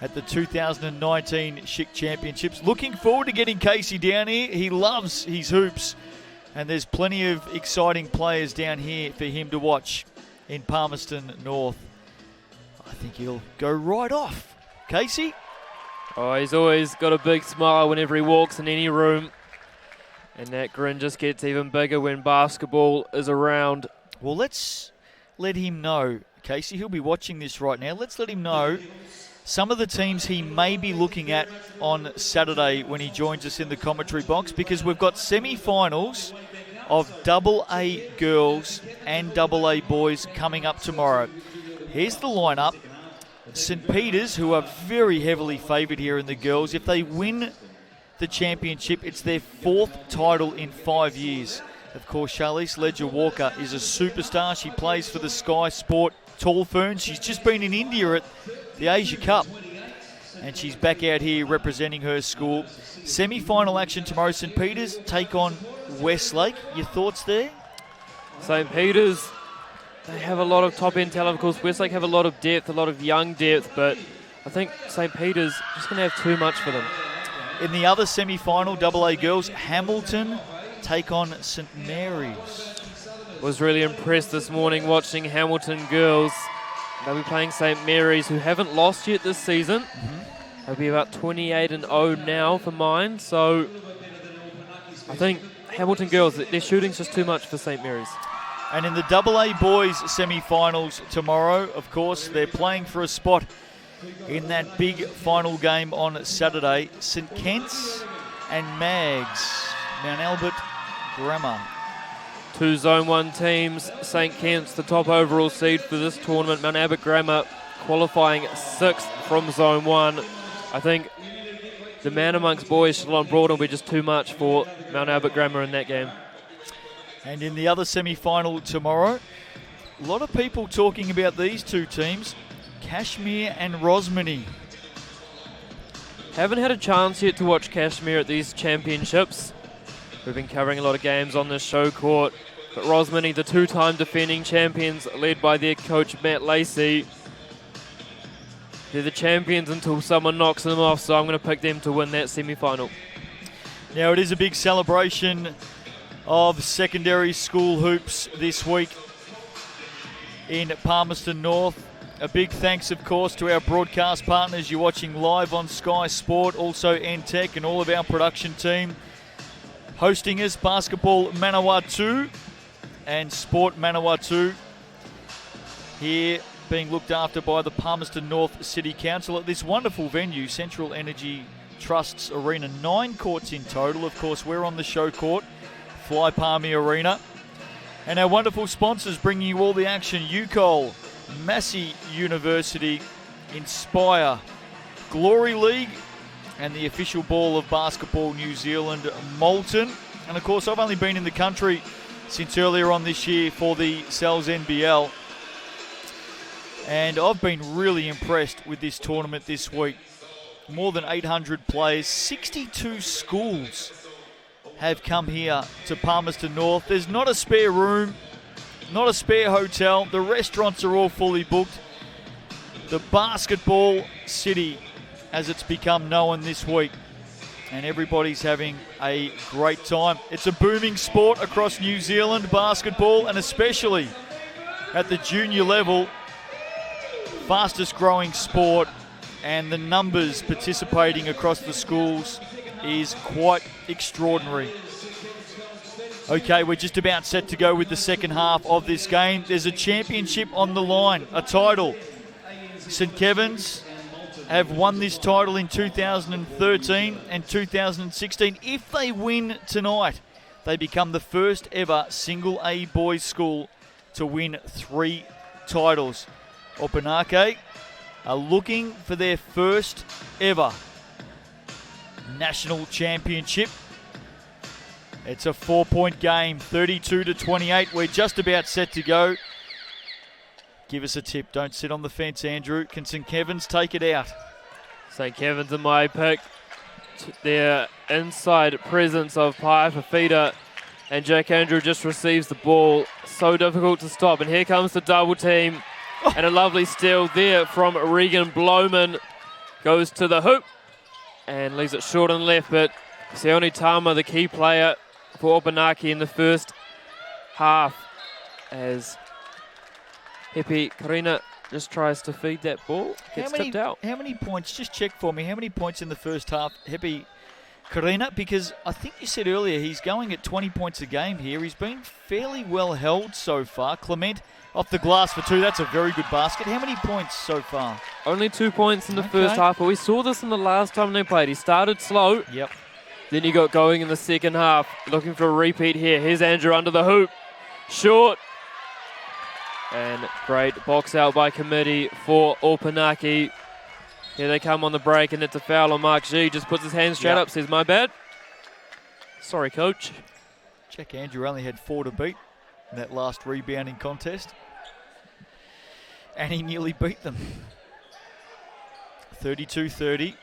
at the 2019 Schick Championships. Looking forward to getting Casey down here. He loves his hoops, and there's plenty of exciting players down here for him to watch in Palmerston North. I think he'll go right off. Casey? Oh, he's always got a big smile whenever he walks in any room, and that grin just gets even bigger when basketball is around. Well, let's let him know, Casey, he'll be watching this right now. Let's let him know some of the teams he may be looking at on Saturday when he joins us in the commentary box, because we've got semi-finals of AA girls and AA boys coming up tomorrow. Here's the lineup. St. Peter's, who are very heavily favoured here in the girls. If they win the championship, it's their 4th title in 5 years. Of course, Charlize Ledger-Walker is a superstar. She plays for the Sky Sport Tall Ferns. She's just been in India at the Asia Cup, and she's back out here representing her school. Semi-final action tomorrow. St. Peter's take on Westlake. Your thoughts there? St. Peter's, they have a lot of top-end talent. Of course, Westlake have a lot of depth, a lot of young depth, but I think St. Peter's just going to have too much for them. In the other semi-final, AA girls, Hamilton take on St. Mary's. Was really impressed this morning watching Hamilton girls. They'll be playing St. Mary's, who haven't lost yet this season. They'll be about 28-0 now for mine, so I think Hamilton girls, their shooting's just too much for St. Mary's. And in the AA boys semi-finals tomorrow, of course, they're playing for a spot in that big final game on Saturday. St. Kent's and Mags, Mount Albert Grammar. 2 Zone 1 teams. St. Kent's the top overall seed for this tournament. Mount Albert Grammar qualifying 6th from Zone 1. I think the man amongst boys, Shalom Broadon, will be just too much for Mount Albert Grammar in that game. And in the other semi-final tomorrow, a lot of people talking about these two teams, Kashmir and Rosmini. Haven't had a chance yet to watch Kashmir at these championships. We've been covering a lot of games on this show court. But Rosmini, the 2-time defending champions, led by their coach Matt Lacey. They're the champions until someone knocks them off, so I'm going to pick them to win that semi-final. Now, it is a big celebration of secondary school hoops this week in Palmerston North. A big thanks, of course, to our broadcast partners. You're watching live on Sky Sport, also NTech and all of our production team. Hosting us, Basketball Manawatu and Sport Manawatu. Here being looked after by the Palmerston North City Council at this wonderful venue, Central Energy Trust's Arena. 9 courts in total. Of course, we're on the show court, Fly Palmy Arena. And our wonderful sponsors bringing you all the action: UCOL, Massey University, Inspire, Glory League, and the official ball of Basketball New Zealand, Moulton. And of course, I've only been in the country since earlier on this year for the Sal's NBL. And I've been really impressed with this tournament this week. More than 800 players, 62 schools have come here to Palmerston North. There's not a spare room. not a spare hotel. The restaurants are all fully booked. The basketball city, as it's become known this week. And everybody's having a great time. It's a booming sport across New Zealand, basketball, and especially at the junior level, fastest growing sport, and the numbers participating across the schools is quite extraordinary. Okay, we're just about set to go with the second half of this game. There's a championship on the line, a title. St Kevin's have won this title in 2013 and 2016. If they win tonight, they become the first ever single A boys school to win 3 titles. Opunake are looking for their first ever national championship. It's a 4-point game, 32-28. We're just about set to go. Give us a tip. Don't sit on the fence, Andrew. Can St Kevin's take it out? St Kevin's are my pick. Their inside presence of Paya Fafita, and Jack Andrew just receives the ball. So difficult to stop. And here comes the double team. And a lovely steal there from Regan Blowman. Goes to the hoop and leaves it short and left. But Sione Tama, the key player for Opunake in the first half, as Hepi Karina just tries to feed that ball. Gets tipped out. How many points? Just check for me. How many points in the first half, Hepi Karina? Because I think you said earlier he's going at 20 points a game here. He's been fairly well held so far. Clement off the glass for 2. That's a very good basket. How many points so far? Only 2 points in the first half, but we saw this in the last time they played. He started slow. Yep. Then he got going in the second half. Looking for a repeat here. Here's Andrew under the hoop. Short. And great box out by committee for Opunake. Here they come on the break, and it's a foul on Mark G. Just puts his hands straight up, says, my bad. Sorry, coach. Jack Andrew only had 4 to beat in that last rebounding contest. And he nearly beat them. 32-30.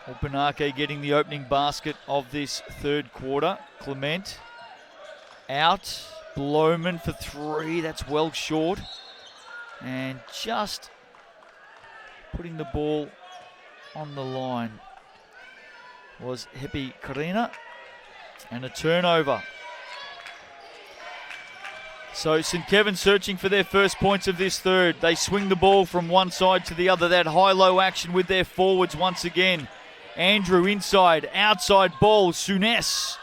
Opunake getting the opening basket of this third quarter. Clement out. Blowman for 3. That's well short. And just putting the ball on the line was Hepi Karina. And a turnover. So St Kevin searching for their first points of this third. They swing the ball from one side to the other. That high-low action with their forwards once again. Andrew inside, outside ball. Sunes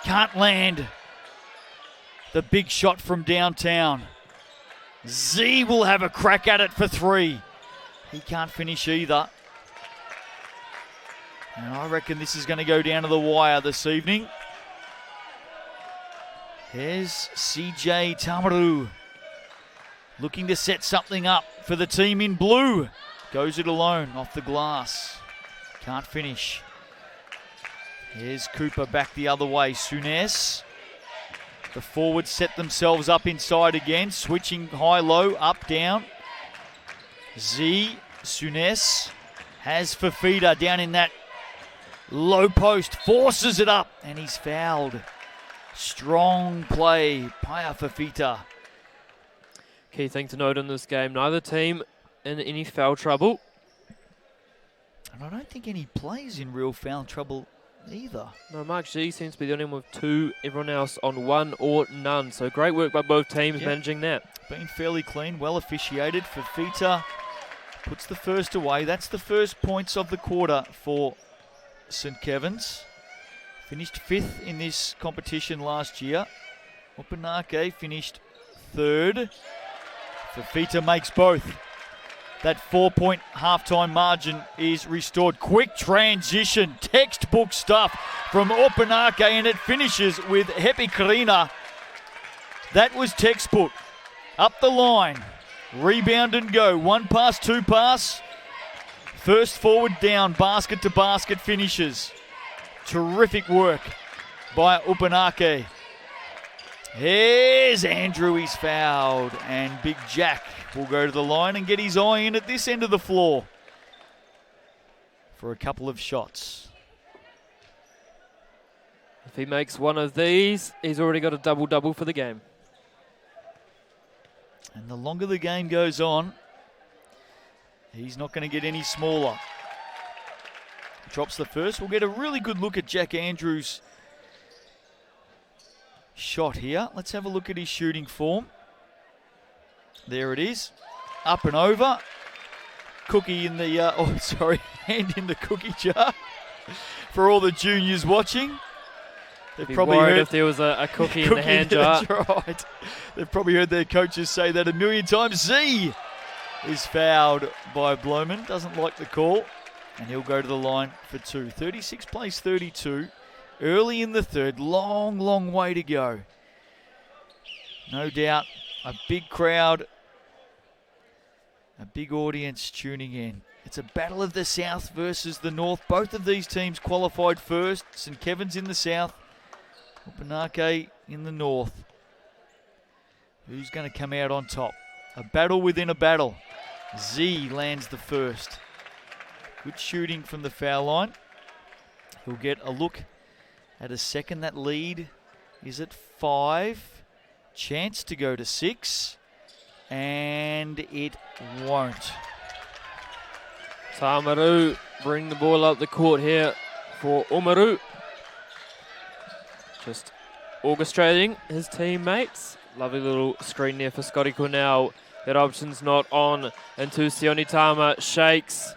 can't land. The big shot from downtown. Z will have a crack at it for 3. He can't finish either. And I reckon this is going to go down to the wire this evening. Here's CJ Tamaru looking to set something up for the team in blue. Goes it alone off the glass. Can't finish. Here's Cooper back the other way. Sunes. The forwards set themselves up inside again. Switching high-low, up, down. Z. Sunes has Fafita down in that low post. Forces it up and he's fouled. Strong play, Paya Fafita. Key thing to note in this game, neither team in any foul trouble. And I don't think any players in real foul trouble either. No, Mark G seems to be the only one with 2, everyone else on 1 or none. So great work by both teams managing that. Been fairly clean, well officiated. Fafita puts the first away. That's the first points of the quarter for St Kevin's. Finished 5th in this competition last year. Opunake finished 3rd. Fafita makes both. That 4-point halftime margin is restored. Quick transition, textbook stuff from Opunake, and it finishes with Hepi Karina. That was textbook. Up the line, rebound and go. 1 pass, 2 pass. First forward down, basket to basket finishes. Terrific work by Opunake. Here's Andrew, he's fouled, and Big Jack will go to the line and get his eye in at this end of the floor for a couple of shots. If he makes one of these, he's already got a double-double for the game. And the longer the game goes on, he's not going to get any smaller. Drops the first. We'll get a really good look at Jack Andrews' shot here. Let's have a look at his shooting form. There it is. Up and over. Cookie in the, hand in the cookie jar. For all the juniors watching. They've probably heard if there was a cookie in the hand jar. That's right. They've probably heard their coaches say that a million times. Z is fouled by Bloeman. Doesn't like the call. And he'll go to the line for 2. 36 plays 32. Early in the third. Long, long way to go. No doubt a big crowd, a big audience tuning in. It's a battle of the South versus the North. Both of these teams qualified first. St Kevin's in the South. Opunake in the North. Who's going to come out on top? A battle within a battle. Z lands the first. Good shooting from the foul line. He'll get a look at a second. That lead is at 5. Chance to go to 6. And it won't. Tamaru bring the ball up the court here for Oamaru. Just orchestrating his teammates. Lovely little screen there for Scotty Cornell. That option's not on. Into Sione Tama. Shakes.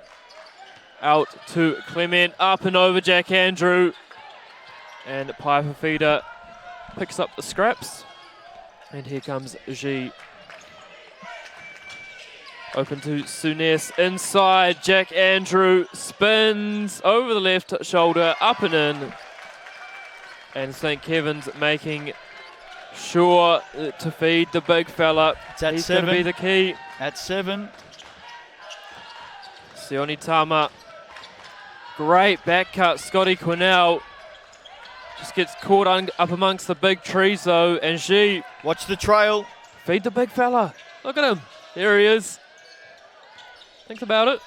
Out to Clement. Up and over Jack Andrew. And Piper Feeder picks up the scraps. And here comes G. Open to Sunes inside. Jack Andrew spins over the left shoulder. Up and in. And St. Kevin's making sure to feed the big fella. It's at He's 7. going to be the key. At 7. Sione Tama. Great back cut. Scotty Quinnell just gets caught up amongst the big trees though. And she. Watch the trail. Feed the big fella. Look at him. There he is. Think about it.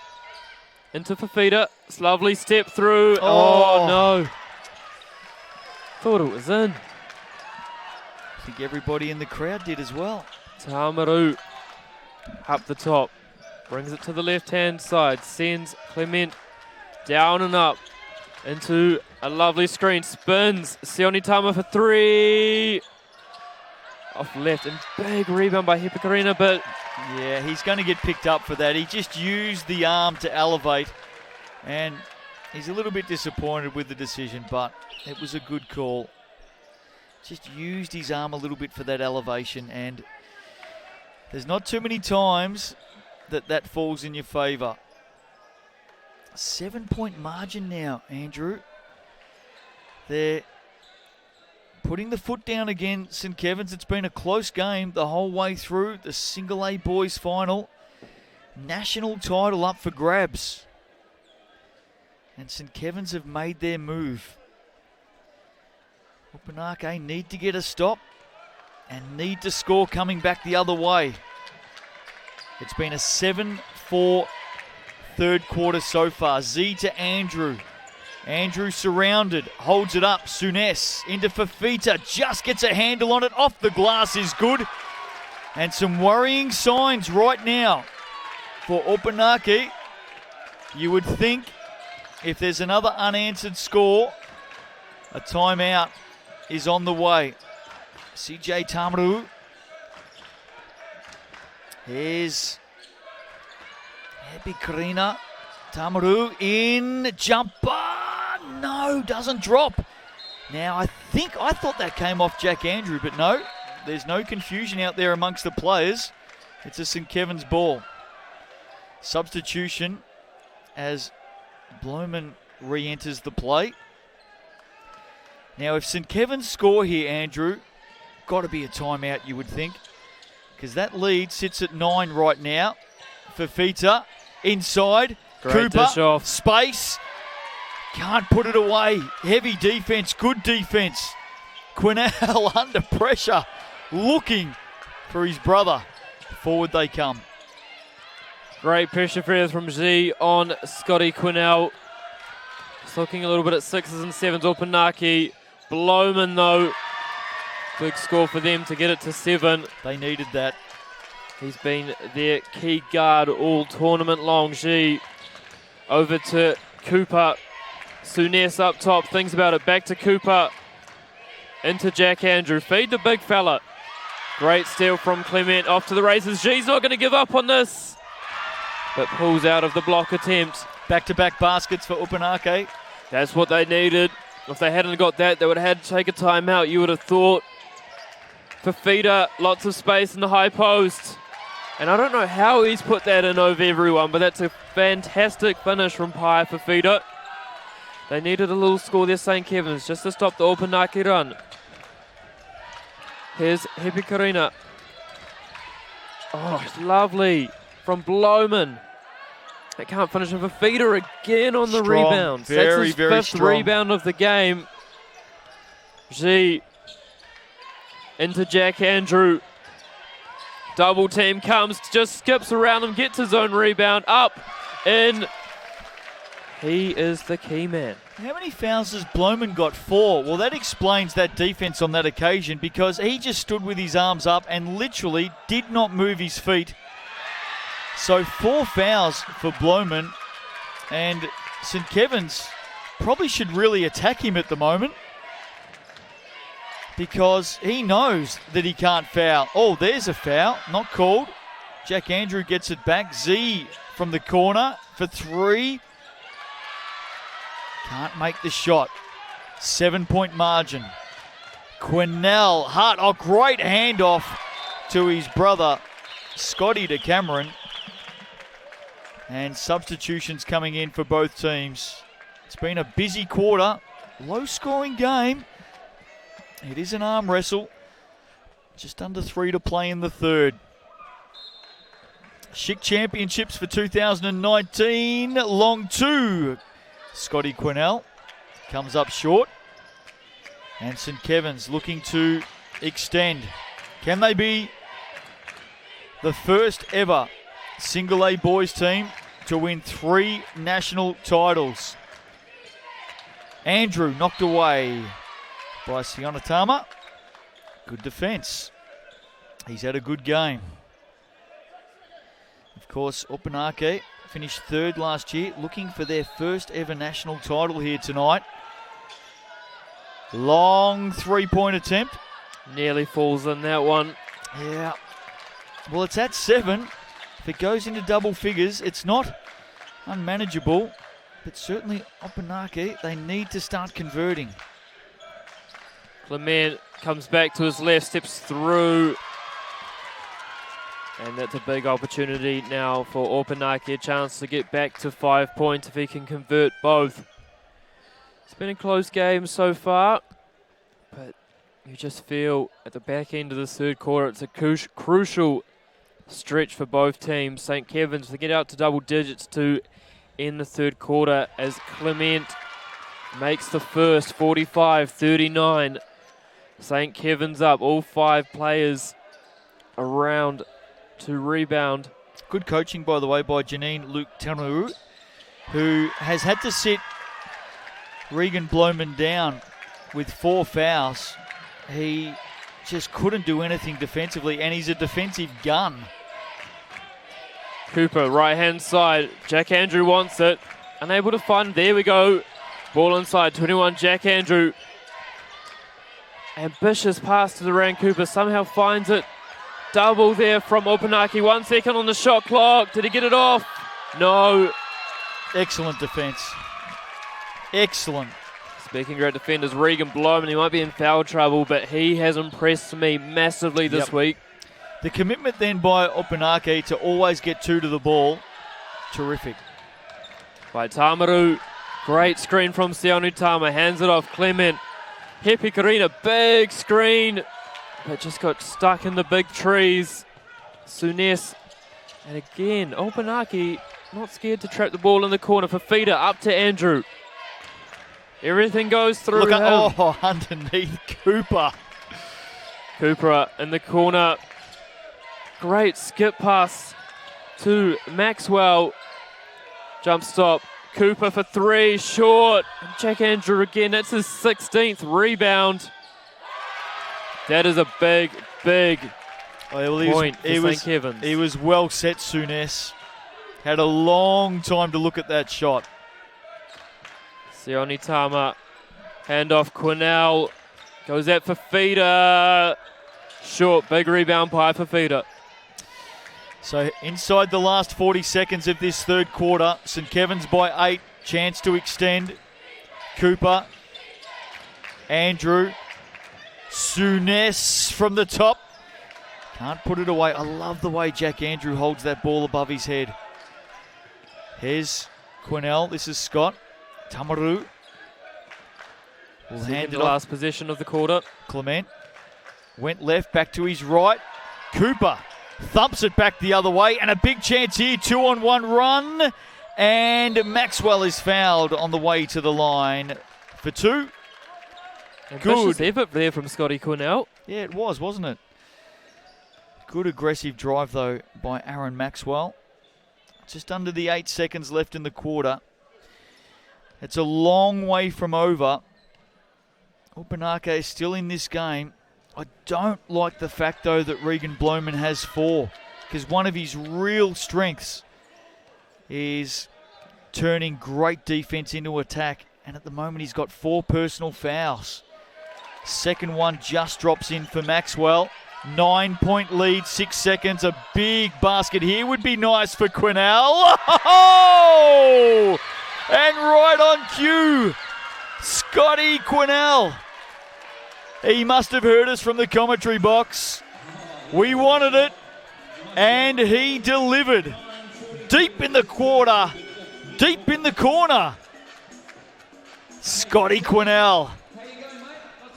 Into Fafita. It's lovely step through. Oh no. Thought it was in. I think everybody in the crowd did as well. Tamaru up the top. Brings it to the left-hand side. Sends Clement down and up into a lovely screen. Spins. Sione Tama for 3. Off left. And big rebound by Hipakarina, but... Yeah, he's going to get picked up for that. He just used the arm to elevate. And he's a little bit disappointed with the decision, but it was a good call. Just used his arm a little bit for that elevation, and there's not too many times that falls in your favour. 7-point margin now, Andrew. They're putting the foot down again, St. Kevin's. It's been a close game the whole way through. The Single A Boys final. National title up for grabs. And St. Kevin's have made their move. Opunake need to get a stop and need to score coming back the other way. It's been a 7-4 third quarter so far. Z to Andrew. Andrew surrounded, holds it up. Sunes into Fafita, just gets a handle on it. Off the glass is good. And some worrying signs right now for Opunake. You would think if there's another unanswered score, a timeout is on the way. CJ Tamaru. Here's Hipakarina. Tamaru in, jumper. No, doesn't drop. Now I thought that came off Jack Andrew, but no. There's no confusion out there amongst the players. It's a St. Kevin's ball. Substitution as Bloeman re-enters the play. Now, if St. Kevin's score here, Andrew, got to be a timeout, you would think, because that lead sits at 9 right now. Fafita inside. Great Cooper, dish off. Space. Can't put it away. Heavy defense, good defense. Quinnell under pressure, looking for his brother. Forward they come. Great pressure from Z on Scotty Quinnell. Just looking a little bit at 6s and 7s. Opunake Bloemen, though. Big score for them to get it to 7. They needed that. He's been their key guard all tournament long. G over to Cooper. Souness up top, thinks about it. Back to Cooper. Into Jack Andrew. Feed the big fella. Great steal from Clement. Off to the races. G's not going to give up on this, but pulls out of the block attempt. Back-to-back baskets for Upunake. That's what they needed. If they hadn't got that, they would have had to take a timeout, you would have thought. Fafita, lots of space in the high post. And I don't know how he's put that in over everyone, but that's a fantastic finish from Pai Fafita. They needed a little score there, St. Kevin's, just to stop the Opunake run. Here's Hepikarina. Oh, it's lovely from Bloemen. They can't finish him. Fafita again on the Strong. rebound. Very, That's his very fifth strong. rebound of the game. G into Jack Andrew. Double team comes, just skips around him, gets his own rebound, up, in. He is the key man. How many fouls has Bloemen got? 4. Well, that explains that defense on that occasion, because he just stood with his arms up and literally did not move his feet. So 4 fouls for Bloemen, and St. Kevin's probably should really attack him at the moment, because he knows that he can't foul. Oh, there's a foul, not called. Jack Andrew gets it back. Z from the corner for 3. Can't make the shot. 7-point margin. Quinnell, Hart, oh, great handoff to his brother, Scotty to Cameron. And substitutions coming in for both teams. It's been a busy quarter, low-scoring game. It is an arm wrestle. Just under 3 to play in the third. Schick Championships for 2019, long 2. Scotty Quinnell comes up short. And St. Kevin's looking to extend. Can they be the first ever single A boys team to win 3 national titles? Andrew knocked away by Sionatama. Good defense. He's had a good game. Of course, Opunake finished 3rd last year, looking for their first ever national title here tonight. Long 3-point attempt. Nearly falls in that one. Yeah. Well, it's at 7. If it goes into double figures, it's not unmanageable, but certainly Opunake, they need to start converting. Clement comes back to his left, steps through. And that's a big opportunity now for Opunake, a chance to get back to 5 points if he can convert both. It's been a close game so far, but you just feel at the back end of the third quarter it's a crucial stretch for both teams. St. Kevin's to get out to double digits to end the third quarter as Clement makes the first, 45-39. St. Kevin's up, all 5 players around to rebound. Good coaching, by the way, by Janine Luke Tanu, who has had to sit Regan Bloemen down with 4 fouls. He just couldn't do anything defensively, and he's a defensive gun. Cooper, right-hand side. Jack Andrew wants it. Unable to find. There we go. Ball inside. 21, Jack Andrew. Ambitious pass to the Rand Cooper. Somehow finds it. Double there from Opunake. 1 second on the shot clock. Did he get it off? No. Excellent defense. Excellent. Speaking of great defenders, Regan Bloemen, he might be in foul trouble, but he has impressed me massively this week. The commitment then by Opunake to always get 2 to the ball, terrific. By Tamaru, great screen from Sionutama, hands it off Clement. Hepikarina, big screen, but just got stuck in the big trees. Souness, and again, Opunake not scared to trap the ball in the corner. Fafita up to Andrew. Everything goes through Look him. at, underneath Cooper. Cooper in the corner. Great skip pass to Maxwell. Jump stop. Cooper for 3, short. And Jack Andrew again, that's his 16th rebound. That is a big point for St. Kevin's. He was well set, Souness. Had a long time to look at that shot. Sione Tama, handoff Quinnell. Goes out for Fifita. Short, big rebound by Fifita. So inside the last 40 seconds of this third quarter, St. Kevin's by 8, chance to extend. Cooper, Andrew, Souness from the top. Can't put it away. I love the way Jack Andrew holds that ball above his head. Here's Quinnell. This is Scott. Tamaru will hand it off. Last possession of the quarter. Clement went left, back to his right. Cooper thumps it back the other way, and a big chance here. 2-on-1 run, and Maxwell is fouled on the way to the line for 2. Good effort there from Scotty Quinnell. Yeah, it was, wasn't it? Good aggressive drive, though, by Aaron Maxwell. Just under the 8 seconds left in the quarter. It's a long way from over. Opunake is still in this game. I don't like the fact, though, that Regan Bloman has 4, because one of his real strengths is turning great defense into attack, and at the moment he's got 4 personal fouls. Second one just drops in for Maxwell. 9-point lead, 6 seconds. A big basket here would be nice for Quinnell. Oh! And right on cue, Scotty Quinnell. He must have heard us from the commentary box. We wanted it, and he delivered. Deep in the quarter, deep in the corner. Scotty Quinnell.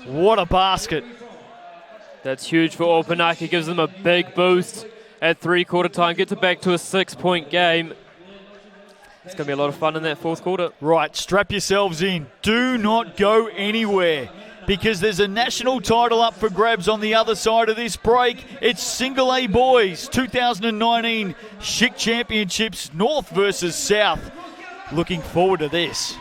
What a basket. That's huge for Opunake. Gives them a big boost at 3-quarter time. Gets it back to a 6-point game. It's going to be a lot of fun in that fourth quarter. Right, strap yourselves in. Do not go anywhere, because there's a national title up for grabs on the other side of this break. It's Single A Boys 2019 Schick Championships, North versus South. Looking forward to this.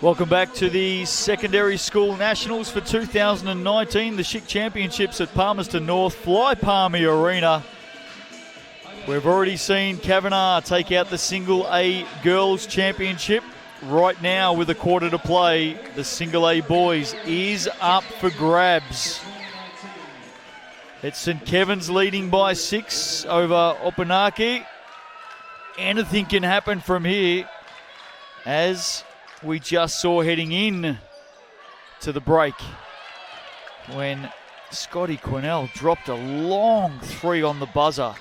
Welcome back to the Secondary School Nationals for 2019, the Schick Championships at Palmerston North, Fly Palmy Arena. We've already seen Kavanagh take out the Single A Girls Championship. Right now, with a quarter to play, the Single A Boys is up for grabs. It's St. Kevin's leading by 6 over Opunake. Anything can happen from here, as we just saw heading in to the break when Scotty Quinnell dropped a long 3 on the buzzer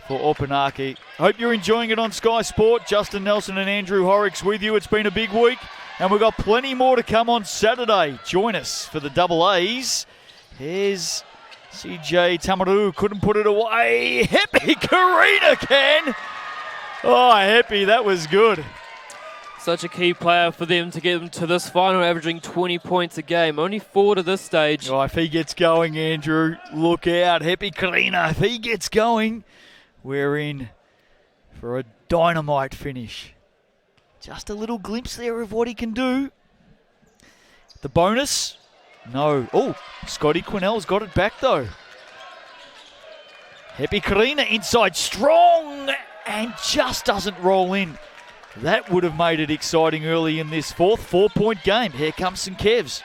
for Opunake. Hope you're enjoying it on Sky Sport. Justin Nelson and Andrew Horrocks with you. It's been a big week, and we've got plenty more to come on Saturday. Join us for the double A's. Here's CJ Tamaru, couldn't put it away. Hepi Karina can. Oh, Hepi, that was good. Such a key player for them to get them to this final, averaging 20 points a game. Only 4 to this stage. Oh, if he gets going, Andrew, look out. Hepi Karina, if he gets going, we're in for a dynamite finish. Just a little glimpse there of what he can do. The bonus? No. Oh, Scotty Quinnell's got it back, though. Hepi Karina inside strong and just doesn't roll in. That would have made it exciting early in this fourth 4-point game. Here comes St Kevs.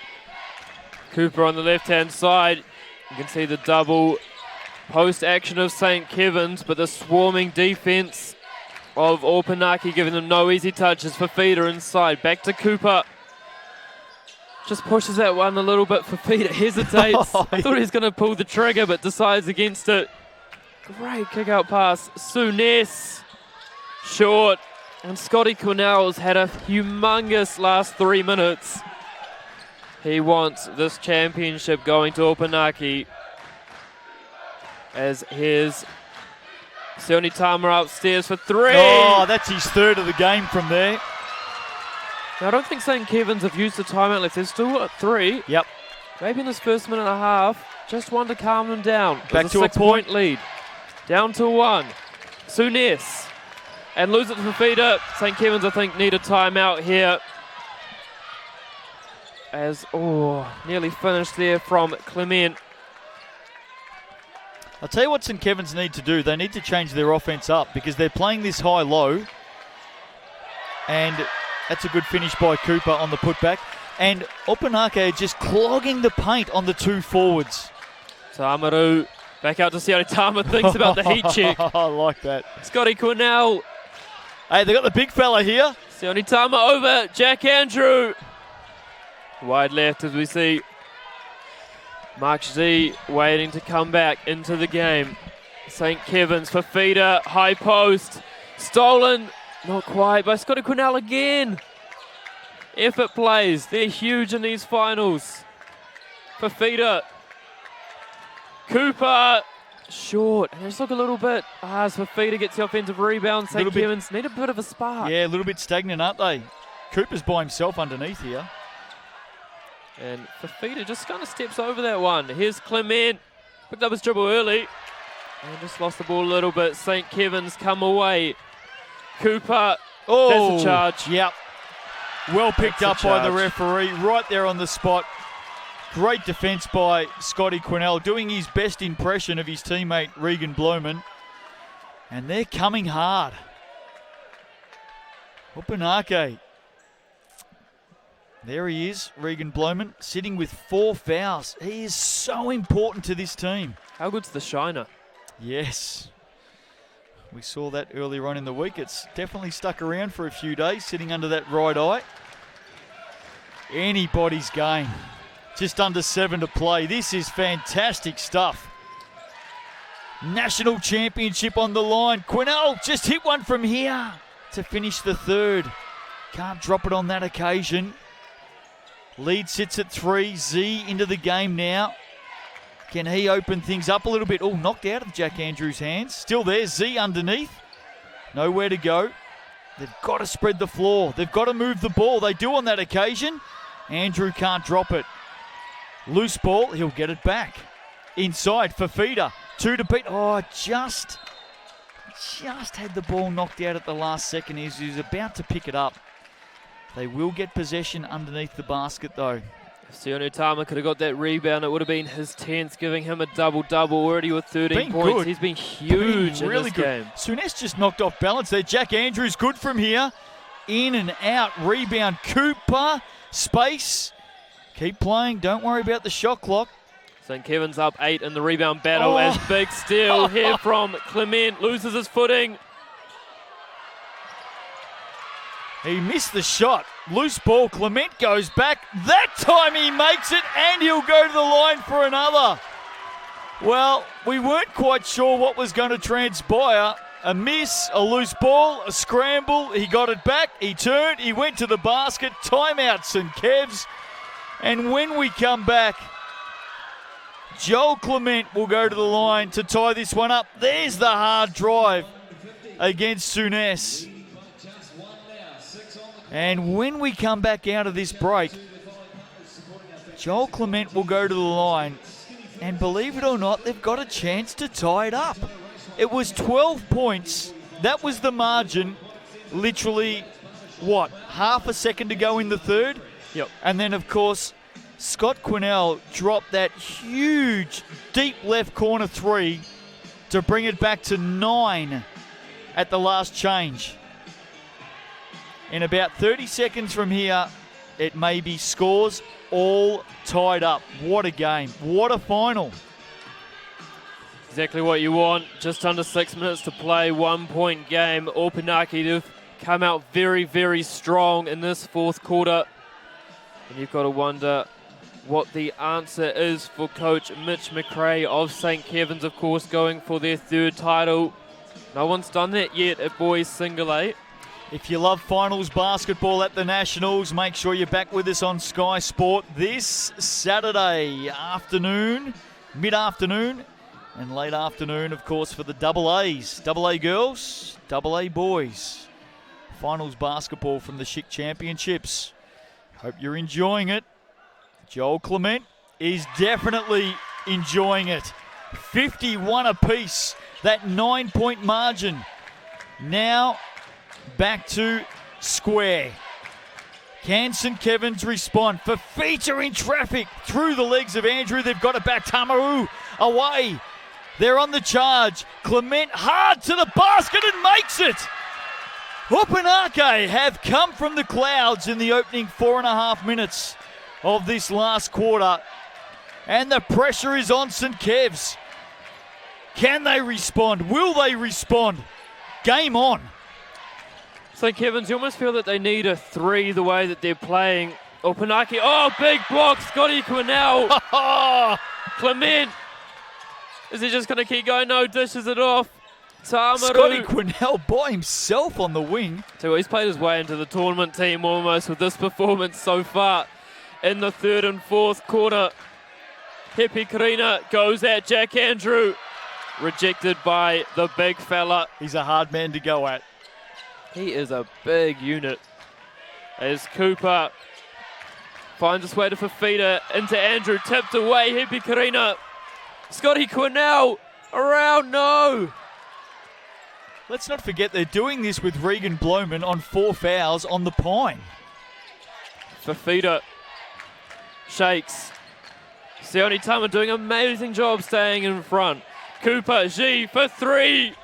Cooper on the left-hand side. You can see the double post action of St. Kevin's, but the swarming defense of Opunake giving them no easy touches. Fafita inside. Back to Cooper. Just pushes that one a little bit. Fafita hesitates. I thought he was going to pull the trigger, but decides against it. Great kick-out pass. Souness. Short. And Scotty Quinnell's had a humongous last 3 minutes. He wants this championship going to Opunake. As here's Sione Tama upstairs for 3. Oh, that's his third of the game from there. Now, I don't think St. Kevin's have used the timeout left. They've still got 3. Yep. Maybe in this first minute and a half. Just one to calm them down. Back to a 6-point lead. Down to 1. Souness. And lose it to Fafita. St. Kevin's, I think, need a timeout here. As, nearly finished there from Clement. I'll tell you what St Kevin's need to do. They need to change their offense up because they're playing this high-low. And that's a good finish by Cooper on the putback. And Opunake are just clogging the paint on the 2 forwards. Tamaru back out to Sione Tama. Thinks about the heat check. I like that. Scotty Quinnell. Hey, they got the big fella here. Sione Tama over. Jack Andrew. Wide left as we see Mark Z waiting to come back into the game. St. Kevin's, Fafita, high post. Stolen, not quite, by Scotty Quinnell again. Effort plays, they're huge in these finals. Fafita. Cooper, short. And just look a little bit as Fafita gets the offensive rebound. St. Kevin's need a bit of a spark. Yeah, a little bit stagnant, aren't they? Cooper's by himself underneath here. And Fafita just kind of steps over that one. Here's Clement. Picked up his dribble early. And just lost the ball a little bit. St. Kevin's come away. Cooper. Oh, that's a charge. Yep. Well picked up by the referee. Right there on the spot. Great defence by Scotty Quinnell. Doing his best impression of his teammate Regan Bloman. And they're coming hard. Opunake. There he is, Regan Bloman, sitting with 4 fouls. He is so important to this team. How good's the shiner? Yes. We saw that earlier on in the week. It's definitely stuck around for a few days, sitting under that right eye. Anybody's game. Just under 7 to play. This is fantastic stuff. National championship on the line. Quinnell just hit one from here to finish the third. Can't drop it on that occasion. Lead sits at 3. Z into the game now. Can he open things up a little bit? Oh, knocked out of Jack Andrews' hands. Still there. Z underneath. Nowhere to go. They've got to spread the floor. They've got to move the ball. They do on that occasion. Andrew can't drop it. Loose ball. He'll get it back. Inside. Fafita. 2 to beat. Oh, just had the ball knocked out at the last second. He was about to pick it up. They will get possession underneath the basket, though. If Sione Tama could have got that rebound, it would have been his 10th, giving him a double-double already with 13 points. Good. He's been huge in this game. Souness just knocked off balance there. Jack Andrews good from here. In and out. Rebound. Cooper. Space. Keep playing. Don't worry about the shot clock. St. Kevin's up 8 in the rebound battle as big steal here from Clement. Loses his footing. He missed the shot. Loose ball. Clement goes back. That time he makes it, and he'll go to the line for another. Well, we weren't quite sure what was going to transpire. A miss, a loose ball, a scramble. He got it back. He turned. He went to the basket. Timeout, St. Kevs. And when we come back, Joel Clement will go to the line to tie this one up. There's the hard drive against Souness. And when we come back out of this break, Joel Clement will go to the line. And believe it or not, they've got a chance to tie it up. It was 12 points. That was the margin. Literally, half a second to go in the third? Yep. And then, of course, Scott Quinnell dropped that huge deep left corner 3 to bring it back to 9 at the last change. In about 30 seconds from here, it may be scores all tied up. What a game. What a final. Exactly what you want. Just under 6 minutes to play. 1 point game. Opunake have come out very, very strong in this fourth quarter. And you've got to wonder what the answer is for Coach Mitch McRae of St. Kevin's, of course, going for their third title. No one's done that yet at boys single A. If you love finals basketball at the Nationals, make sure you're back with us on Sky Sport this Saturday afternoon, mid-afternoon, and late afternoon, of course, for the double A's. Double A girls, double A boys. Finals basketball from the Schick Championships. Hope you're enjoying it. Joel Clement is definitely enjoying it. 51 apiece, that 9-point margin. Now back to square. Can St. Kevin's respond? Fafita in traffic through the legs of Andrew. They've got it back. Tamaru away. They're on the charge. Clement hard to the basket and makes it. Opunake have come from the clouds in the opening 4.5 minutes of this last quarter. And the pressure is on St. Kev's. Can they respond? Will they respond? Game on. St. Kevin's, you almost feel that they need a 3 the way that they're playing. Opunake, oh, big block, Scotty Quinnell. Clement, is he just going to keep going? No, dishes it off. Tamaru. Scotty Quinnell by himself on the wing. So he's played his way into the tournament team almost with this performance so far in the third and fourth quarter. Hepi Karina goes at Jack Andrew. Rejected by the big fella. He's a hard man to go at. He is a big unit. As Cooper finds his way to Fafita, into Andrew, tipped away, Hepi Karina. Scotty Quinnell around, no. Let's not forget they're doing this with Regan Bloman on 4 fouls on the Pine. Fafita shakes. Sione Tama doing an amazing job staying in front. Cooper, G for 3.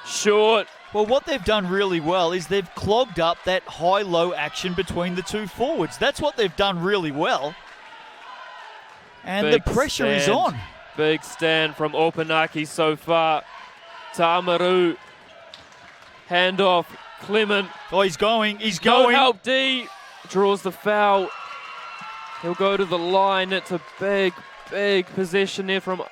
Short. Well, what they've done really well is they've clogged up that high-low action between the two forwards. That's what they've done really well. And Big the pressure stand. is on. Big stand from Opunake so far. Tamaru. Handoff. Clement. Oh, he's going. He's No going. help, D. Draws the foul. He'll go to the line. It's a big, big possession there from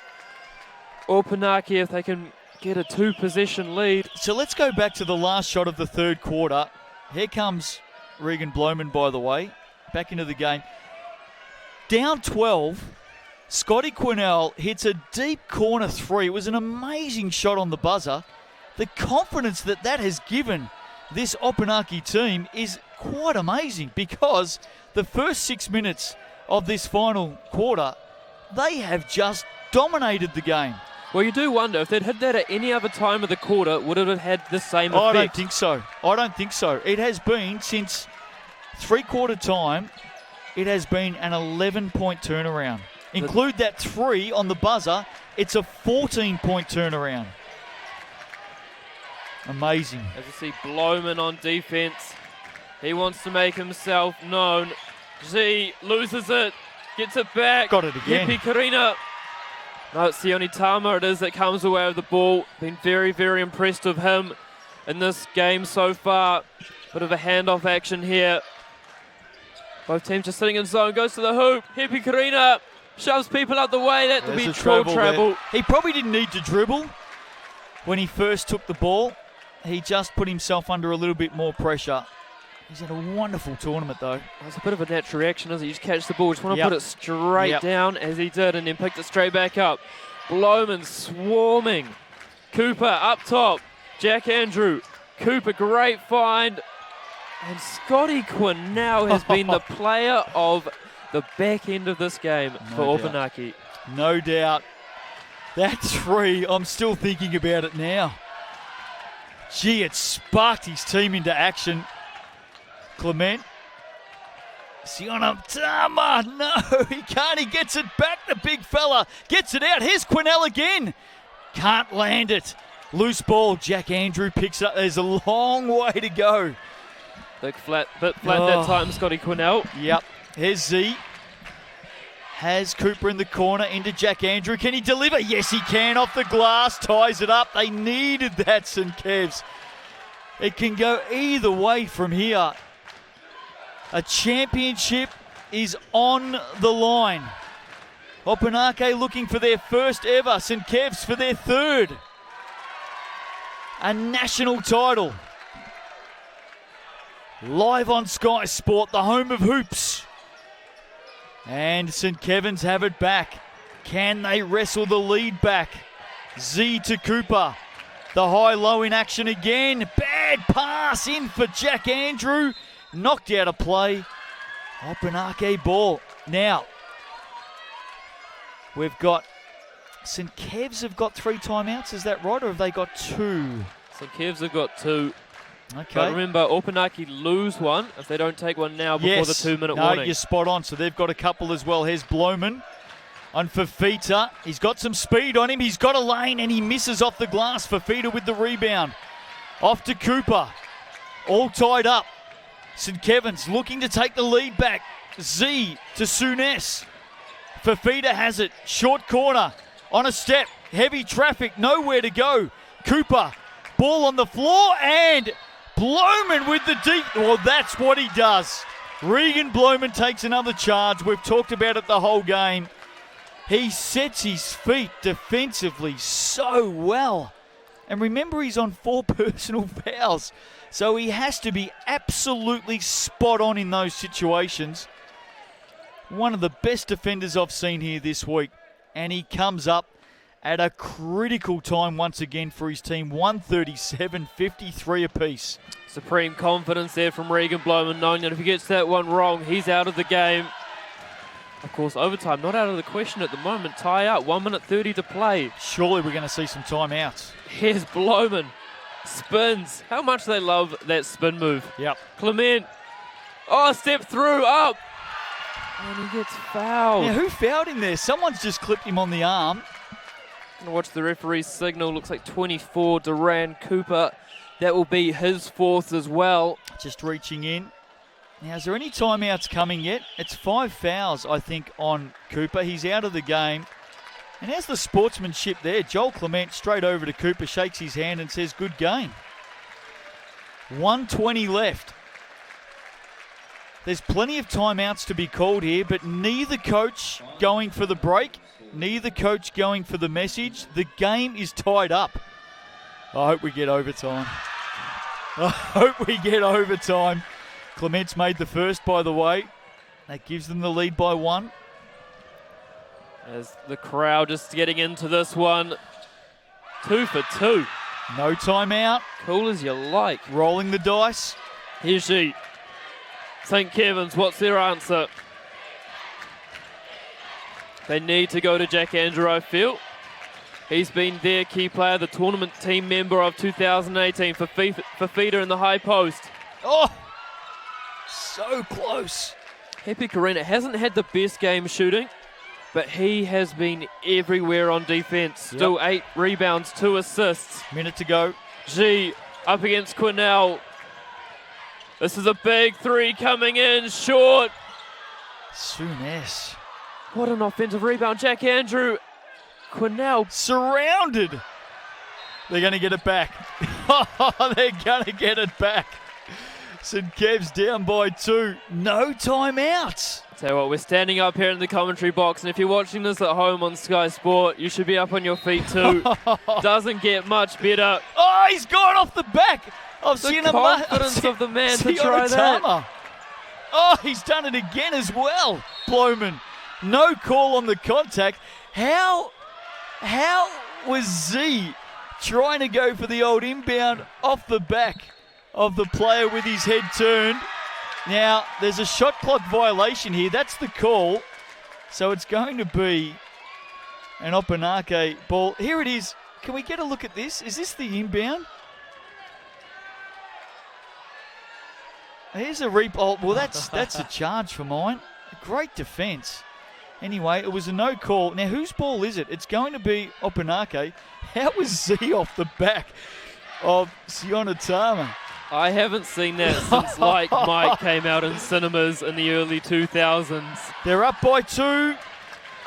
Opunake if they can get a 2-possession lead. So let's go back to the last shot of the third quarter. Here comes Regan Bloman, by the way, back into the game. Down 12, Scotty Quinnell hits a deep corner 3. It was an amazing shot on the buzzer. The confidence that that has given this Opunake team is quite amazing because the first 6 minutes of this final quarter, they have just dominated the game. Well, you do wonder, if they'd hit that at any other time of the quarter, would it have had the same effect? I don't think so. I don't think so. It has been, since three-quarter time, it has been an 11-point turnaround. Include that 3 on the buzzer, it's a 14-point turnaround. Amazing. As you see Bloman on defense, he wants to make himself known. Z loses it, gets it back. Got it again. Hepi Karina. No, it's Sione Tama it is that comes away with the ball. Been very, very impressed with him in this game so far. Bit of a handoff action here. Both teams just sitting in zone. Goes to the hoop. Hepi Karina shoves people out the way. That will be travel. He probably didn't need to dribble when he first took the ball. He just put himself under a little bit more pressure. He's had a wonderful tournament, though. It's a bit of a natural reaction, isn't it? You just catch the ball, just want to put it straight down, as he did, and then picked it straight back up. Bloman swarming. Cooper up top. Jack Andrew. Cooper, great find. And Scotty Quinnell has been the player of the back end of this game for Opunake. No doubt. That 3, I'm still thinking about it now. Gee, it sparked his team into action. Clement. Sione Tama. No, he can't. He gets it back. The big fella gets it out. Here's Quinnell again. Can't land it. Loose ball. Jack Andrew picks it up. There's a long way to go. Bit flat that time, Scotty Quinnell. Yep. Here's Z. Has Cooper in the corner into Jack Andrew. Can he deliver? Yes, he can. Off the glass. Ties it up. They needed that, St. Kev's. It can go either way from here. A championship is on the line. Opunake looking for their first ever. St. Kev's for their third. A national title. Live on Sky Sport, the home of hoops. And St. Kevin's have it back. Can they wrestle the lead back? Z to Cooper. The high-low in action again. Bad pass in for Jack Andrew. Knocked out of play. Opunake ball. Now, we've got St. Kev's have got 3 timeouts. Is that right, or have they got 2? St. Kev's have got 2. Okay. But remember, Opunake lose one if they don't take one now before the 2-minute warning. You're spot on. So they've got a couple as well. Here's Bloman on Fafita. He's got some speed on him. He's got a lane and he misses off the glass. Fafita with the rebound. Off to Cooper. All tied up. St. Kevin's looking to take the lead back. Z to Souness. Fafita has it. Short corner. On a step. Heavy traffic. Nowhere to go. Cooper. Ball on the floor and Bloman with the deep. Well, that's what he does. Regan Bloman takes another charge. We've talked about it the whole game. He sets his feet defensively so well. And remember, he's on 4 personal fouls. So he has to be absolutely spot on in those situations. One of the best defenders I've seen here this week. And he comes up at a critical time once again for his team. 137-53 apiece. Supreme confidence there from Regan Bloman, knowing that if he gets that one wrong, he's out of the game. Of course, overtime not out of the question at the moment. Tie up, 1 minute 30 to play. Surely we're going to see some timeouts. Here's Bloman. Spins. How much they love that spin move. Yep. Clement. Oh, step through, up. And he gets fouled. Now, who fouled him there? Someone's just clipped him on the arm. Gonna watch the referee's signal. Looks like 24, Duran Cooper. That will be his 4th as well. Just reaching in. Now, is there any timeouts coming yet? It's 5 fouls, I think, on Cooper. He's out of the game. And how's the sportsmanship there? Joel Clement straight over to Cooper, shakes his hand and says, good game. 1:20 left. There's plenty of timeouts to be called here, but neither coach going for the break, neither coach going for the message. The game is tied up. I hope we get overtime. I hope we get overtime. Clement's made the first, by the way. That gives them the lead by 1. As the crowd just getting into this one. 2 for 2. No timeout. Cool as you like. Rolling the dice. Here's she. St. Kevin's, what's their answer? They need to go to Jack Andrew, I feel. He's been their key player, the tournament team member of 2018 for Fafita in the high post. Oh, so close. Hepi Karina hasn't had the best game shooting, but he has been everywhere on defense. Still 8 rebounds, 2 assists. Minute to go. G up against Quinnell. This is a big 3 coming in, short. Souness. What an offensive rebound. Jack Andrew. Quinnell. Surrounded. They're going to get it back. They're going to get it back. St. Kev's down by 2. No timeouts. Tell you what, we're standing up here in the commentary box, and if you're watching this at home on Sky Sport, you should be up on your feet too. Doesn't get much better. Oh, he's gone off the back. I've the seen confidence of the man to try that. Oh, he's done it again as well. Bloman. No call on the contact. How was Z trying to go for the old inbound off the back of the player with his head turned? Now, there's a shot clock violation here. That's the call. So it's going to be an Opunake ball. Here it is. Can we get a look at this? Is this the inbound? Here's a well, that's a charge for mine. Great defense. Anyway, it was a no call. Now, whose ball is it? It's going to be Opunake. How was Z off the back of Sionatama? I haven't seen that since Like Mike came out in cinemas in the early 2000s. They're up by 2.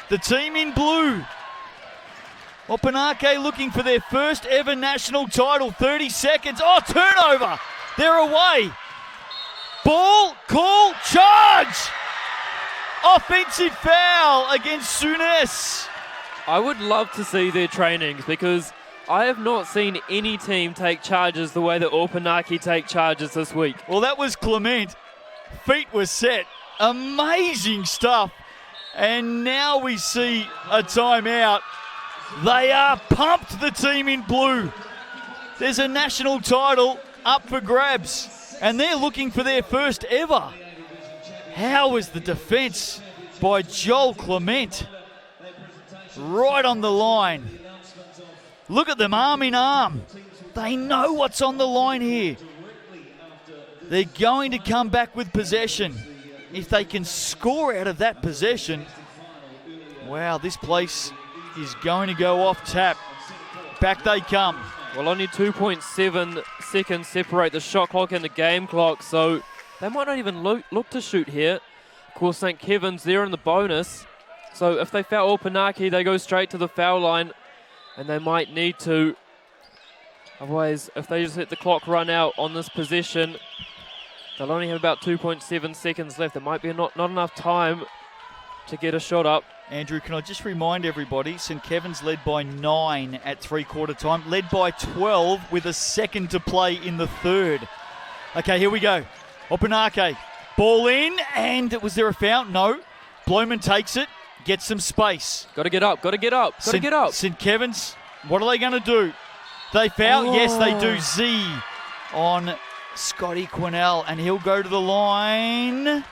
The team in blue. Opunake looking for their first ever national title. 30 seconds. Oh, turnover. They're away. Ball, call, charge. Offensive foul against Souness. I would love to see their trainings because I have not seen any team take charges the way that Opunake take charges this week. Well, that was Clement. Feet were set. Amazing stuff. And now we see a timeout. They are pumped, the team in blue. There's a national title up for grabs, and they're looking for their first ever. How was the defence by Joel Clement? Right on the line. Look at them arm in arm. They know what's on the line here. They're going to come back with possession. If they can score out of that possession, wow, this place is going to go off tap. Back they come. Well, only 2.7 seconds separate the shot clock and the game clock, so they might not even look to shoot here. Of course, St. Kevin's there in the bonus. So if they foul Opunake, they go straight to the foul line, and they might need to. Otherwise, if they just let the clock run out on this possession, they'll only have about 2.7 seconds left. There might be not enough time to get a shot up. Andrew, can I just remind everybody, St. Kevin's led by 9 at three-quarter time, led by 12 with a second to play in the third. Okay, here we go. Opunake, ball in, and was there a foul? No. Bloman takes it, gets some space. Got to get up, got to get up, got to get up. St. Kevin's, what are they going to do? They foul? Oh. Yes, they do. Z on Scotty Quinnell, and he'll go to the line.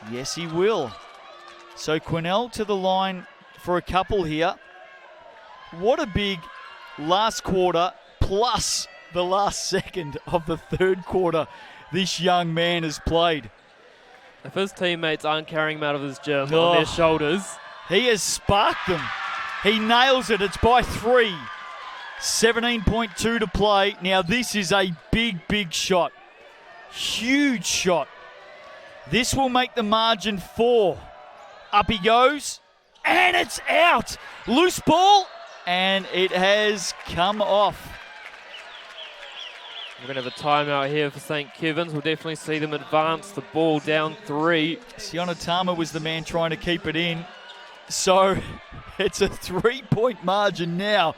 Yes, he will. So Quinnell to the line for a couple here. What a big last quarter plus the last second of the third quarter this young man has played. If his teammates aren't carrying him out of his gym on their shoulders. He has sparked them. He nails it. It's by 3. 17.2 to play. Now this is a big, big shot. Huge shot. This will make the margin 4. Up he goes, and it's out. Loose ball, and it has come off. We're going to have a timeout here for St. Kevin's. We'll definitely see them advance the ball down 3. Sionatama was the man trying to keep it in. So it's a 3-point margin now.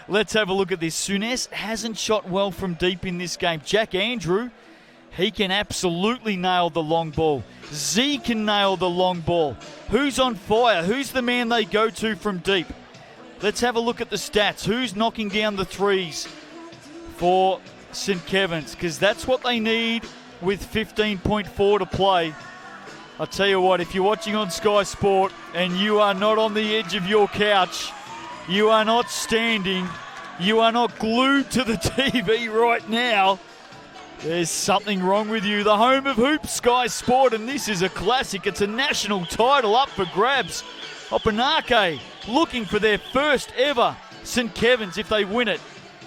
Let's have a look at this. Souness hasn't shot well from deep in this game. Jack Andrew, he can absolutely nail the long ball. Z can nail the long ball. Who's on fire? Who's the man they go to from deep? Let's have a look at the stats. Who's knocking down the threes for St. Kevin's? Because that's what they need with 15.4 to play. I'll tell you what, if you're watching on Sky Sport and you are not on the edge of your couch, you are not standing, you are not glued to the TV right now, there's something wrong with you. The home of hoops, Sky Sport, and this is a classic. It's a national title up for grabs. Opunake looking for their first ever St. Kevin's. If they win it,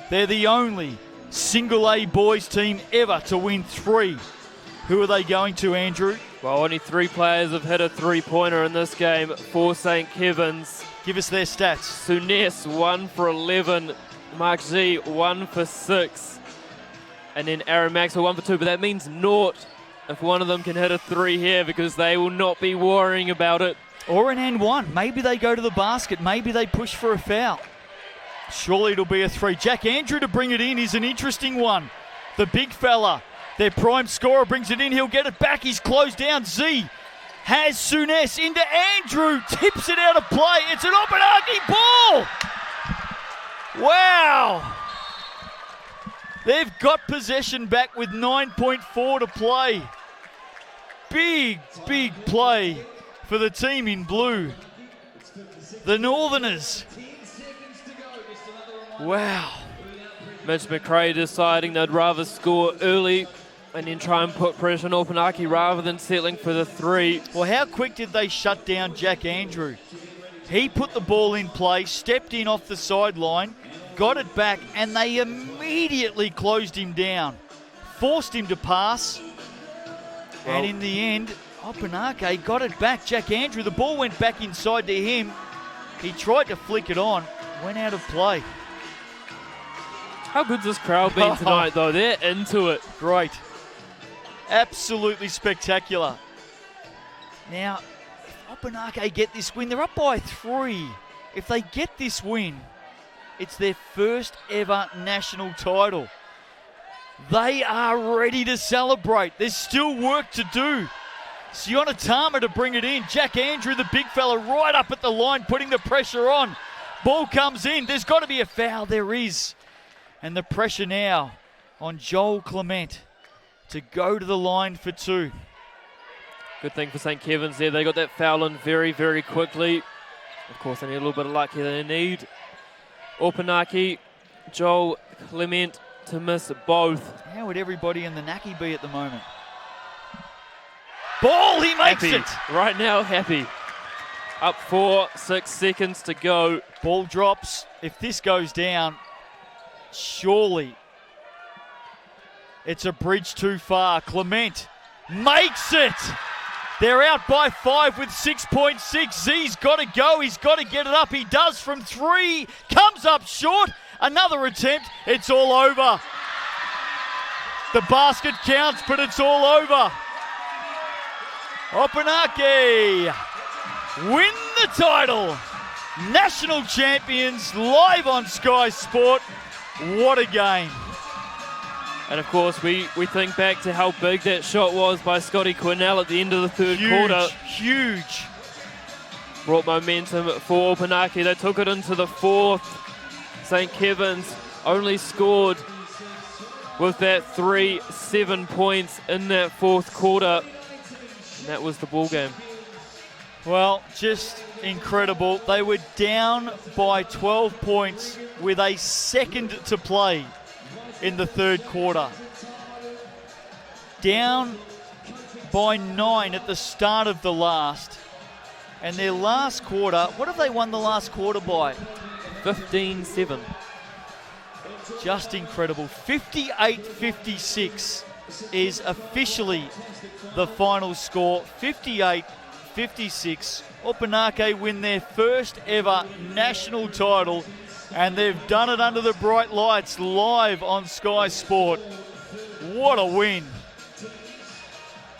they're the only single A boys team ever to win 3. Who are they going to, Andrew? Well, only 3 players have hit a three-pointer in this game for St. Kevin's. Give us their stats. Souness, 1 for 11. Mark Z, 1 for 6. And then Aaron Maxwell, 1 for 2. But that means naught if one of them can hit a 3 here, because they will not be worrying about it. Or an N1. Maybe they go to the basket. Maybe they push for a foul. Surely it'll be a 3. Jack Andrew to bring it in is an interesting one. The big fella, their prime scorer, brings it in. He'll get it back. He's closed down. Z has Souness into Andrew. Tips it out of play. It's an Opunake ball. Wow. They've got possession back with 9.4 to play. Big, big play for the team in blue. The Northerners. Wow. Mitch McRae deciding they'd rather score early and then try and put pressure on Opunake rather than settling for the 3. Well, how quick did they shut down Jack Andrew? He put the ball in play, stepped in off the sideline, got it back, and they immediately closed him down. Forced him to pass, and in the end, Opunake got it back. Jack Andrew, the ball went back inside to him. He tried to flick it on, went out of play. How good's this crowd been tonight, though? They're into it. Great. Absolutely spectacular. Now, if Opunake get this win, they're up by 3. If they get this win, it's their first ever national title. They are ready to celebrate. There's still work to do. Siona Tama to bring it in. Jack Andrew, the big fella, right up at the line, putting the pressure on. Ball comes in. There's got to be a foul. There is. And the pressure now on Joel Clement to go to the line for 2. Good thing for St. Kevin's there. They got that foul in very, very quickly. Of course, they need a little bit of luck here. They need Opunake, Joel Clement to miss both. How would everybody in the Naki be at the moment? Ball, he makes Happy. it. Right now, happy. Up 4, 6 seconds to go. Ball drops. If this goes down, surely it's a bridge too far. Clement makes it. They're out by 5 with 6.6. Z's got to go. He's got to get it up. He does from 3. Comes up short. Another attempt. It's all over. The basket counts, but it's all over. Opunake win the title. National champions live on Sky Sport. What a game. And of course, we think back to how big that shot was by Scotty Quinnell at the end of the third quarter. Huge. Brought momentum for Opunake. They took it into the 4th. St. Kevin's only scored with that 7 points in that 4th quarter. And that was the ball game. Well, just incredible. They were down by 12 points with a second to play in the 3rd quarter. Down by 9 at the start of the last. And their last quarter, what have they won the last quarter by? 15-7. Just incredible. 58-56 is officially the final score. 58-56. Opunake win their first ever national title, and they've done it under the bright lights live on Sky Sport. What a win.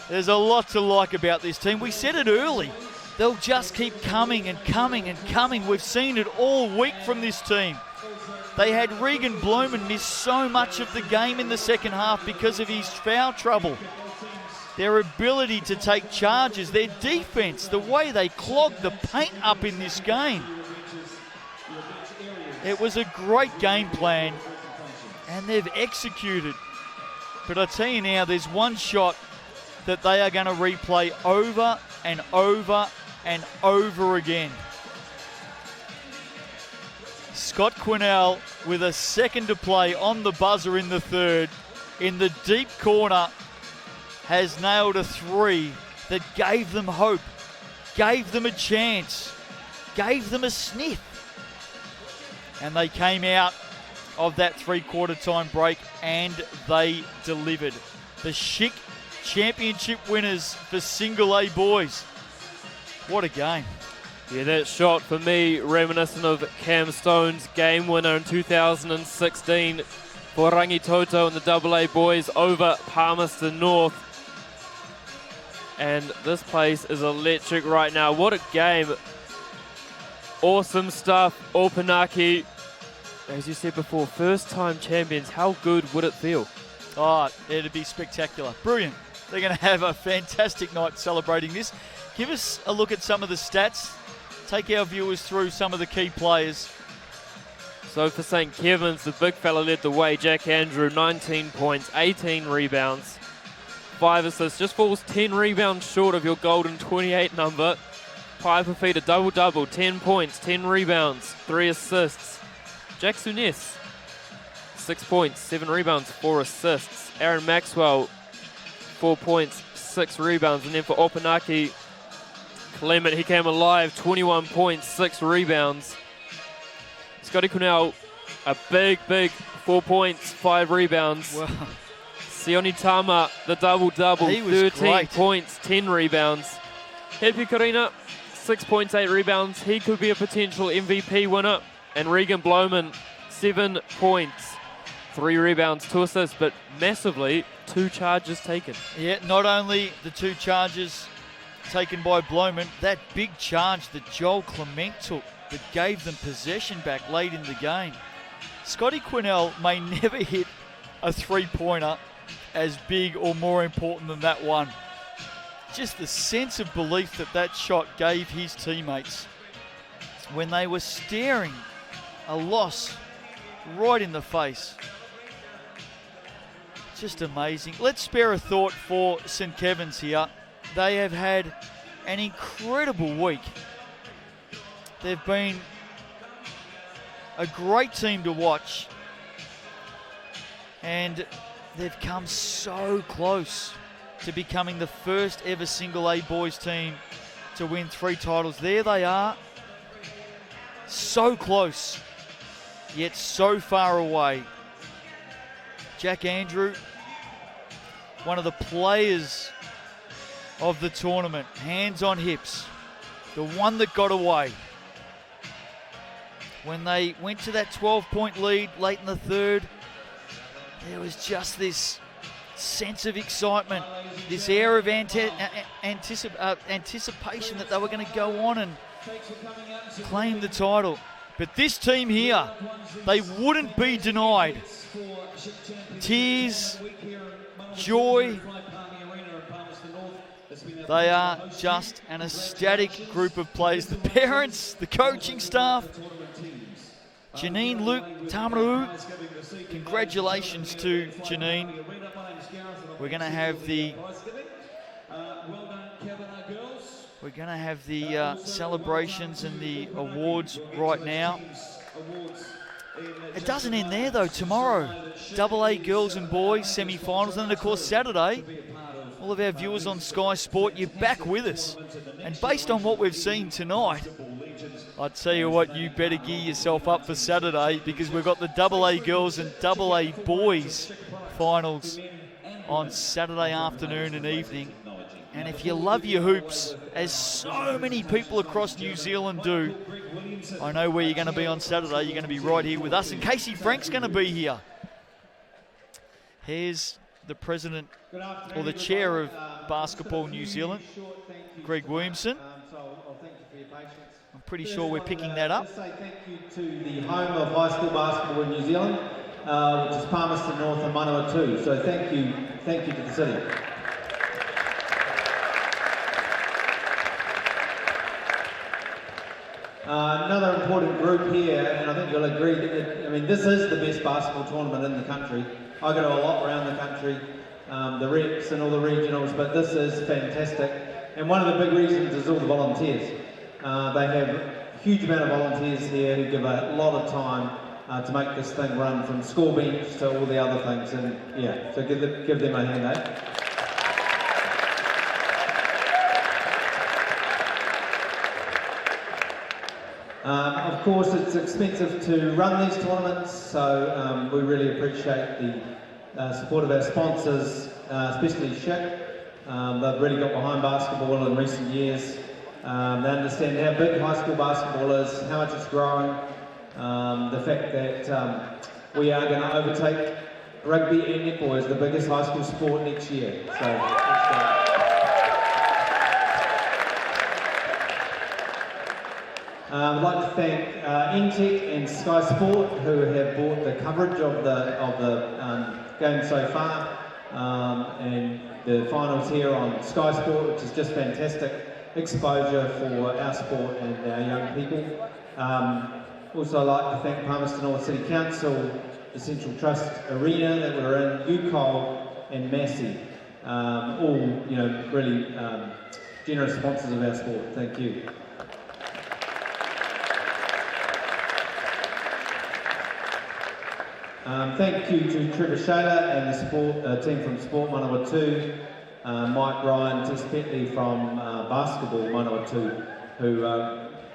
There's a lot to like about this team. We said it early. They'll just keep coming and coming and coming. We've seen it all week from this team. They had Regan Bloman miss so much of the game in the second half because of his foul trouble. Their ability to take charges, their defense, the way they clogged the paint up in this game. It was a great game plan, and they've executed. But I tell you now, there's one shot that they are going to replay over and over and over again. Scott Quinnell with a second to play on the buzzer in the 3rd. In the deep corner, has nailed a 3 that gave them hope, gave them a chance, gave them a sniff. And they came out of that 3-quarter time break and they delivered. The Schick Championship winners for Single A boys. What a game. Yeah, that shot for me reminiscent of Cam Stone's game winner in 2016 for Rangitoto and the AA boys over Palmerston North. And this place is electric right now. What a game. Awesome stuff. Opunake, as you said before, first-time champions. How good would it feel? Oh, it'd be spectacular. Brilliant. They're going to have a fantastic night celebrating this. Give us a look at some of the stats. Take our viewers through some of the key players. So for St. Kevin's, the big fella led the way. Jack Andrew, 19 points, 18 rebounds, 5 assists. Just falls 10 rebounds short of your golden 28 number. Piper Feet, a double-double, 10 points, 10 rebounds, 3 assists. Jack Sunes, 6 points, 7 rebounds, 4 assists. Aaron Maxwell, 4 points, 6 rebounds. And then for Opunake Clement, he came alive, 21 points, 6 rebounds. Scotty Quinnell, a big 4 points, 5 rebounds. Wow. Sione Tama, the double-double, 13 great. points, 10 rebounds. Hepi Karina, 6 points, 8 rebounds. He could be a potential MVP winner. And Regan Bloman, 7 points, 3 rebounds, 2 assists, but massively 2 charges taken. Yeah, not only the 2 charges taken by Bloman, that big charge that Joel Clement took that gave them possession back late in the game. Scotty Quinnell may never hit a 3-pointer as big or more important than that one. Just the sense of belief that shot gave his teammates when they were staring a loss right in the face. Just amazing. Let's spare a thought for St. Kevin's here. They have had an incredible week. They've been a great team to watch, and they've come so close to becoming the first ever single A boys team to win 3 titles. There they are, so close, yet so far away. Jack Andrew, one of the players of the tournament, hands on hips, the one that got away. When they went to that 12-point lead late in the third, there was just this sense of excitement, this air of anticipation that they were going to go on and claim the title. But this team here, they wouldn't be denied. Tears, joy. They are just an ecstatic group of players. The parents, the coaching staff. Janine Luke Tamarau, congratulations to Janine. We're going to have the celebrations and the awards right now. It doesn't end there though. Tomorrow, AA girls and boys semi-finals, and then of course Saturday, all of our viewers on Sky Sport, you're back with us. And based on what we've seen tonight, I tell you what, you better gear yourself up for Saturday, because we've got the AA girls and AA boys finals on Saturday afternoon and evening. And if you love your hoops, as so many people across New Zealand do, I know where you're going to be on Saturday. You're going to be right here with us. And Casey Frank's going to be here. Here's the president, or the chair of Basketball New Zealand, Greg Williamson. I'm pretty sure we're picking that up. Say thank you to the home of high school basketball in New Zealand, which is Palmerston North and Manawatu. So thank you to the city. Another important group here, and I think you'll agree that, this is the best basketball tournament in the country. I go to a lot around the country, the reps and all the regionals, but this is fantastic. And one of the big reasons is all the volunteers. They have a huge amount of volunteers here who give a lot of time to make this thing run, from score bench to all the other things. And yeah, so give them a hand, eh? Of course, it's expensive to run these tournaments, so we really appreciate the support of our sponsors, especially SHIC. They've really got behind basketball in recent years. They understand how big high school basketball is, how much it's growing, the fact that we are going to overtake rugby and netball as the biggest high school sport next year. So, I'd like to thank NTEC and Sky Sport, who have brought the coverage of the game so far, and the finals here on Sky Sport, which is just fantastic exposure for our sport and our young people. Also, I'd like to thank Palmerston North City Council, the Central Trust Arena that we're in, UCOL and Massey, all really generous sponsors of our sport. Thank you. Thank you to Trevor Shaler and the team from Sport Manawatu, Mike Ryan, Tess Petley from basketball, Manawatu, who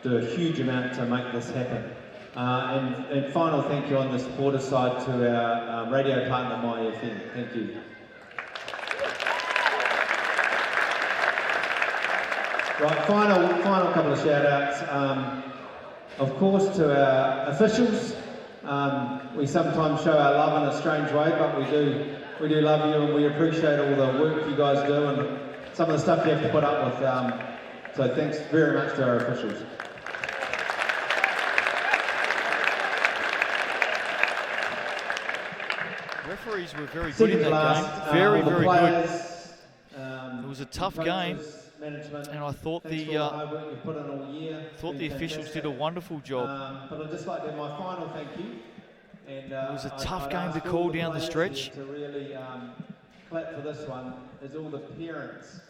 do a huge amount to make this happen. And final thank you on the supporter side to our radio partner, MyFM. Thank you. Right, final couple of shout outs. Of course, to our officials. We sometimes show our love in a strange way, but we do love you, and we appreciate all the work you guys do and some of the stuff you have to put up with. So thanks very much to our officials. Referees were very good in that game. Very good. It was a tough game, and I thought the officials did a wonderful job. But I'd just like to have my final thank you. And, it was a tough game to call down the stretch. To really clap for this one is all the parents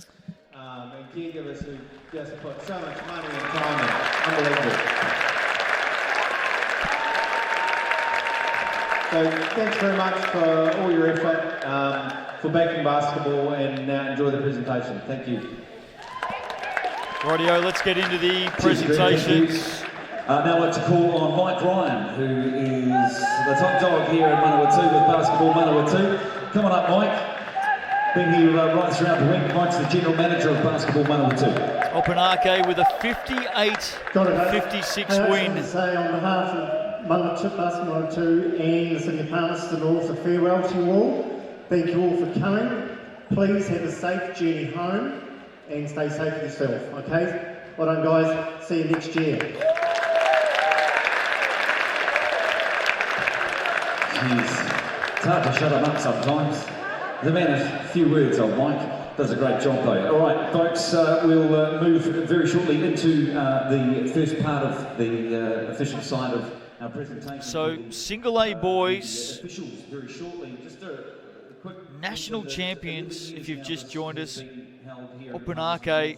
and caregivers who just put so much money and time in. Unbelievable. So thanks very much for all your effort, for backing basketball, and enjoy the presentation. Thank you. Rightio, let's get into the presentations. Now I'd like to call on Mike Ryan, who is the top dog here at Manawatu with Basketball Manawatu. Come on up, Mike. Been here right throughout the week. Mike's the General Manager of Basketball Manawatu. Opunake with a 58-56 win. To say on behalf of Basketball Manawatu and the City of Palmerston North, a farewell to you all. Thank you all for coming. Please have a safe journey home and stay safe yourself, okay? Well done, guys. See you next year. Jeez, it's hard to shut him up sometimes. The man has a few words on Mike. Does a great job though. All right, folks, we'll move very shortly into the first part of the official side of our presentation. So, Single A boys, national champions, if you've just joined us, Opunake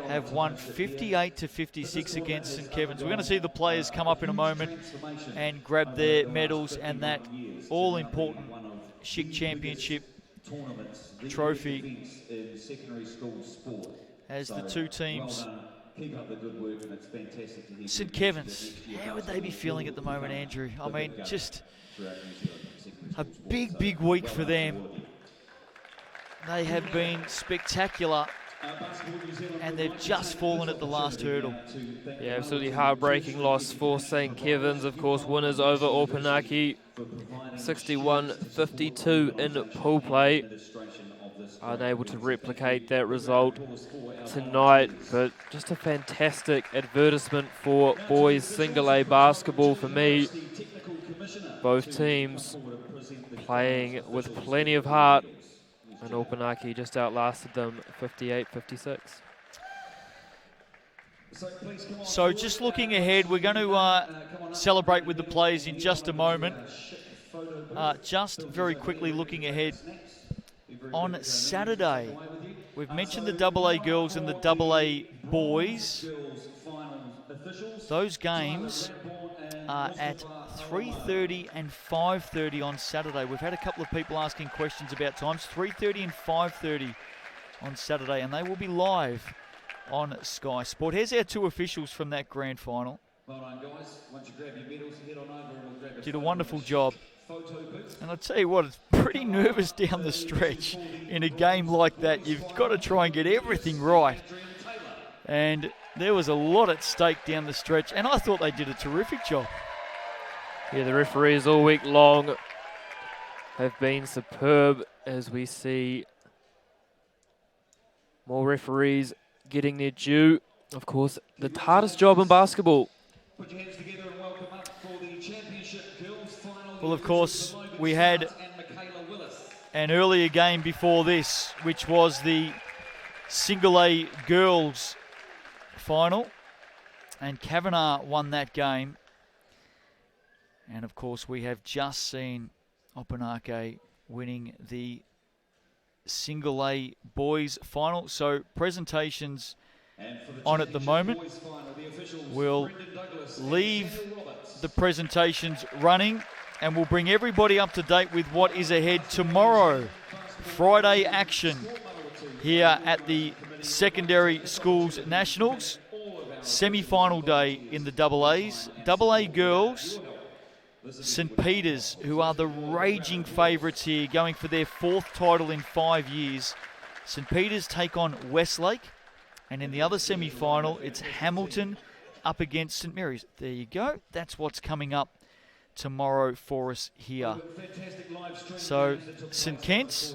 have won 58-56 against St Kevin's. We're going to see the players come up in a moment and grab their medals and that all-important SHIC Championship trophy as the two teams. St Kevin's, how would they be feeling at the moment, Andrew? I mean, just a big week for them. They have been spectacular, and they've just fallen at the last hurdle. Yeah, absolutely heartbreaking loss for St Kevin's. Of course, winners over Opunake, 61-52 in pool play. Unable to replicate that result tonight, but just a fantastic advertisement for boys Single A basketball for me. Both teams playing with plenty of heart, and Opunake just outlasted them 58-56. So just looking ahead, we're going to celebrate with the players in just a moment. Just very quickly looking ahead, on Saturday, we've mentioned the AA girls and the AA boys. Those games are at 3:30 and 5:30 on Saturday. We've had a couple of people asking questions about times. 3:30 and 5:30 on Saturday, and they will be live on Sky Sport. Here's our two officials from that grand final. Well done, guys. Once you grab your medals, head on over and we'll grab did a wonderful job. And I'll tell you what, it's pretty nervous down the stretch in a game like that. You've got to try and get everything right. And there was a lot at stake down the stretch, and I thought they did a terrific job. Yeah, the referees all week long have been superb, as we see more referees getting their due. Of course, the hardest job in basketball. Put your hands together and welcome up for the championship girls final. Well, of course, we had an earlier game before this, which was the Single A girls final, and Kavanagh won that game. And of course, we have just seen Opunake winning the Single A boys final. So presentations on at the moment. We'll leave the presentations running, and we'll bring everybody up to date with what is ahead tomorrow Friday action here at the Secondary Schools Nationals. Semi-final day in the double A's. Double A girls, St Peter's, who are the raging favourites here, going for their 4th title in 5 years. St Peter's take on Westlake, and in the other semi-final, it's Hamilton up against St Mary's. There you go. That's what's coming up tomorrow for us here. So St Kent's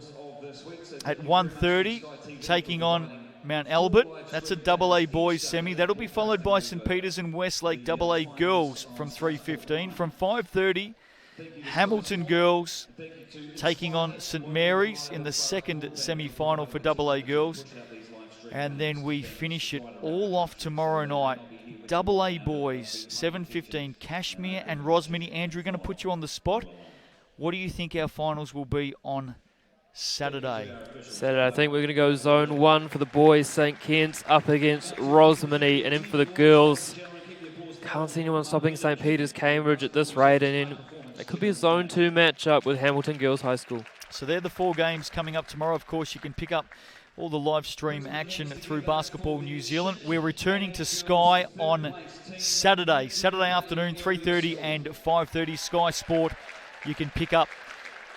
at 1:30 taking on Mount Albert. That's a double A boys semi. That'll be followed by St Peter's and Westlake double A girls from 3:15. From 5:30, Hamilton girls taking on St Mary's in the second semi-final for double A girls. And then we finish it all off tomorrow night. Double A boys, 7:15, Cashmere and Rosmini. Andrew, going to put you on the spot. What do you think our finals will be on Saturday? I think we're going to go zone 1 for the boys, St Kitts up against Rosmini, and then for the girls, can't see anyone stopping St Peter's Cambridge at this rate, and then it could be a zone 2 matchup with Hamilton Girls High School. So they're the 4 games coming up tomorrow. Of course, you can pick up all the live stream action through Basketball New Zealand. We're returning to Sky on Saturday afternoon, 3:30 and 5:30. Sky Sport. You can pick up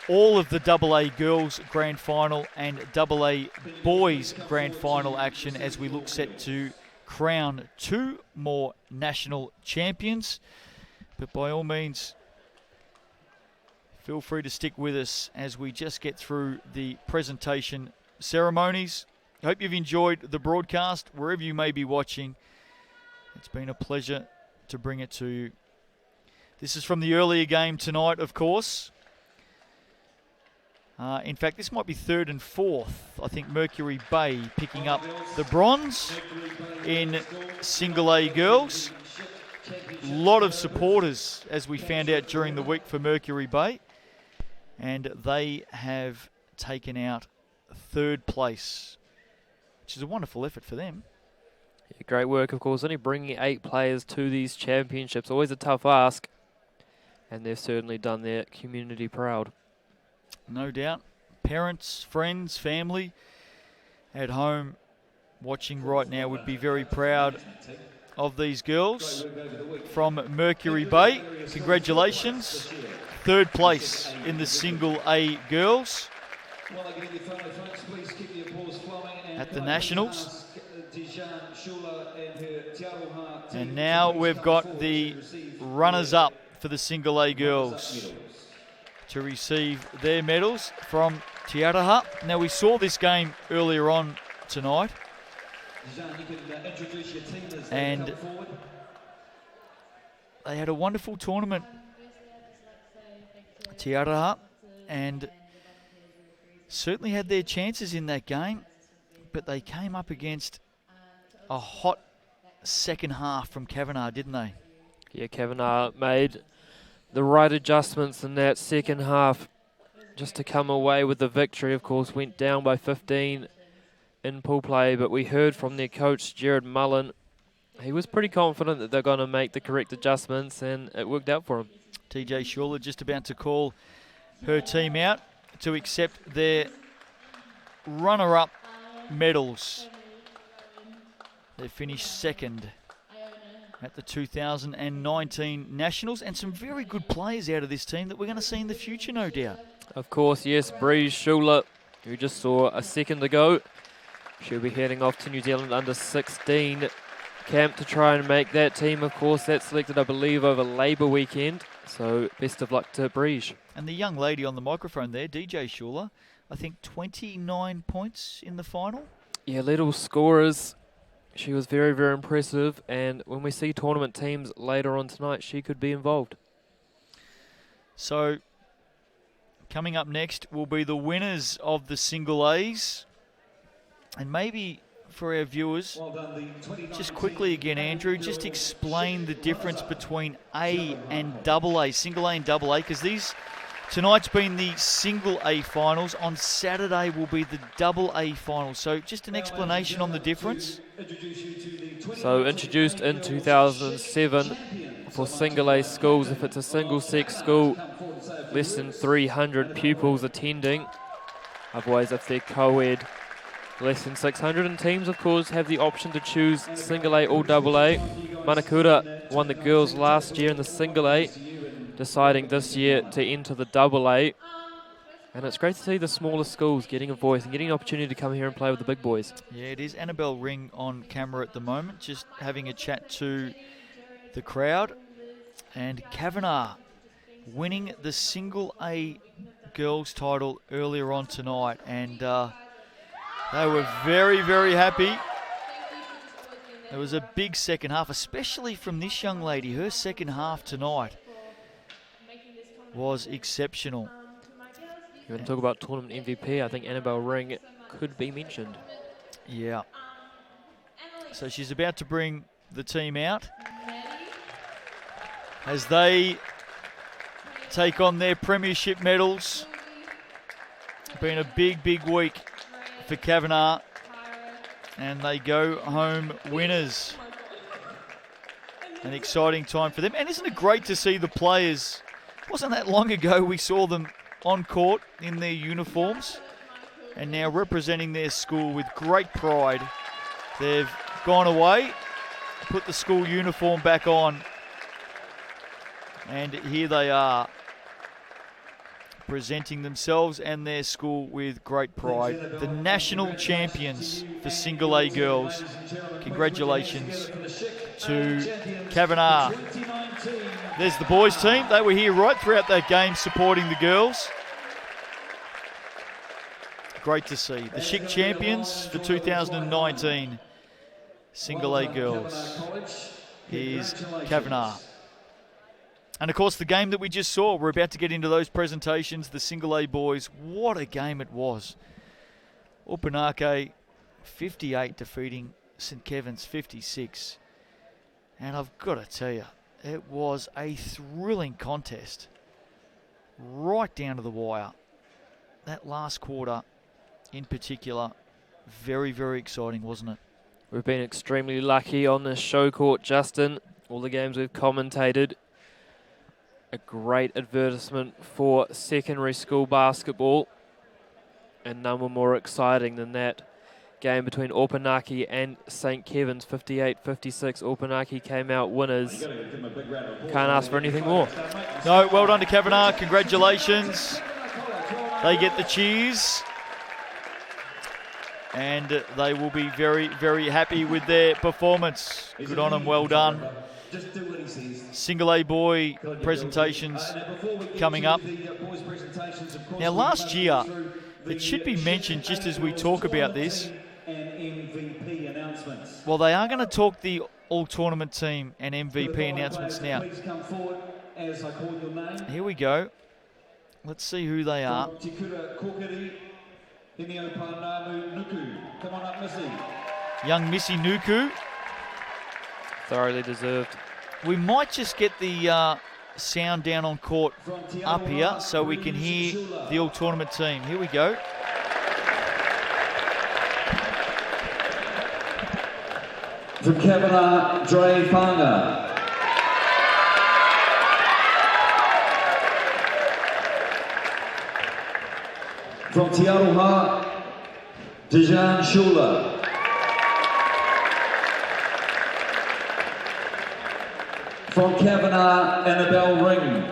all of the double A girls grand final and double A boys grand final action as we look set to crown 2 more national champions. But by all means, feel free to stick with us as we just get through the presentation ceremonies. I hope you've enjoyed the broadcast wherever you may be watching. It's been a pleasure to bring it to you. This is from the earlier game tonight, of course. In fact, this might be 3rd and 4th. I think Mercury Bay picking up the bronze in single A girls. A lot of supporters, as we found out during the week, for Mercury Bay. And they have taken out 3rd place, which is a wonderful effort for them. Yeah, great work, of course. Only bringing 8 players to these championships, always a tough ask. And they've certainly done their community proud. No doubt. Parents, friends, family at home watching right now would be very proud of these girls from Mercury Bay. Congratulations. 3rd place in the single A girls at the Nationals. And now we've got the runners-up for the single A girls to receive their medals from Te Araha. Now, we saw this game earlier on tonight, and they had a wonderful tournament, Te Araha, and certainly had their chances in that game, but they came up against a hot second half from Kavanagh, didn't they? Yeah, Kavanagh made the right adjustments in that second half just to come away with the victory. Of course, went down by 15 in pool play, but we heard from their coach, Jared Mullen. He was pretty confident that they're going to make the correct adjustments, and it worked out for him. TJ Schuler just about to call her team out to accept their runner-up medals. They finished 2nd at the 2019 Nationals, and some very good players out of this team that we're going to see in the future, no doubt. Of course, yes, Breeze Schuler, who just saw a second ago. She'll be heading off to New Zealand under-16 camp to try and make that team. Of course, that's selected, I believe, over Labour weekend. So best of luck to Breeze. And the young lady on the microphone there, DJ Schuler, I think 29 points in the final. Yeah, little scorers. She was very, very impressive, and when we see tournament teams later on tonight, she could be involved. So, coming up next will be the winners of the single A's. And maybe for our viewers, just quickly again, Andrew, just explain the difference between A and double A, single A and double A, because tonight's been the single A finals. On Saturday will be the double A finals. So just an explanation on the difference. So introduced in 2007 for single A schools. If it's a single sex school, less than 300 pupils attending. Otherwise, if they're co-ed, less than 600. And teams, of course, have the option to choose single A or double A. Manakura won the girls last year in the single A, deciding this year to enter the double A. And it's great to see the smaller schools getting a voice and getting an opportunity to come here and play with the big boys. Yeah, it is. Annabelle Ring on camera at the moment, just having a chat to the crowd. And Kavanagh winning the single A girls title earlier on tonight. And they were very, very happy. It was a big second half, especially from this young lady. Her second half tonight was exceptional. You want to talk about tournament MVP, I think Annabelle Ring could be mentioned. Yeah. So she's about to bring the team out as they take on their premiership medals. Been a big, big week for Kavanagh, and they go home winners. An exciting time for them. And isn't it great to see the players? Wasn't that long ago we saw them on court in their uniforms and now representing their school with great pride. They've gone away, put the school uniform back on, and here they are, presenting themselves and their school with great pride. The national champions for single A girls. Congratulations to Kavanagh. There's the boys team. They were here right throughout that game supporting the girls. Great to see. The Schick champions for 2019 single A girls is Kavanagh. And of course the game that we just saw, we're about to get into those presentations, the single A boys. What a game it was. Opunake 58 defeating St Kevin's 56. And I've got to tell you, it was a thrilling contest. Right down to the wire. That last quarter in particular, very, very exciting, wasn't it? We've been extremely lucky on this show court, Justin. All the games we've commentated. A great advertisement for secondary school basketball. And none were more exciting than that game between Opunake and St Kevin's, 58-56. Opunake came out winners. Can't ask for anything more. No, well done to Kavanagh. Congratulations. They get the cheers. And they will be very, very happy with their performance. Good on them, well done. Single A boy presentations coming up. Now last year, it should be mentioned just as we talk about this, well, they are going to talk the all-tournament team and MVP announcements now. Here we go. Let's see who they are. Young Missy Nuku. Thoroughly deserved. We might just get the sound down on court up here so we can hear the all-tournament team. Here we go. From Kavanagh, Dre Fanga. From Te Aroha, Dejan Shula. From Kavanagh, Annabelle Ring.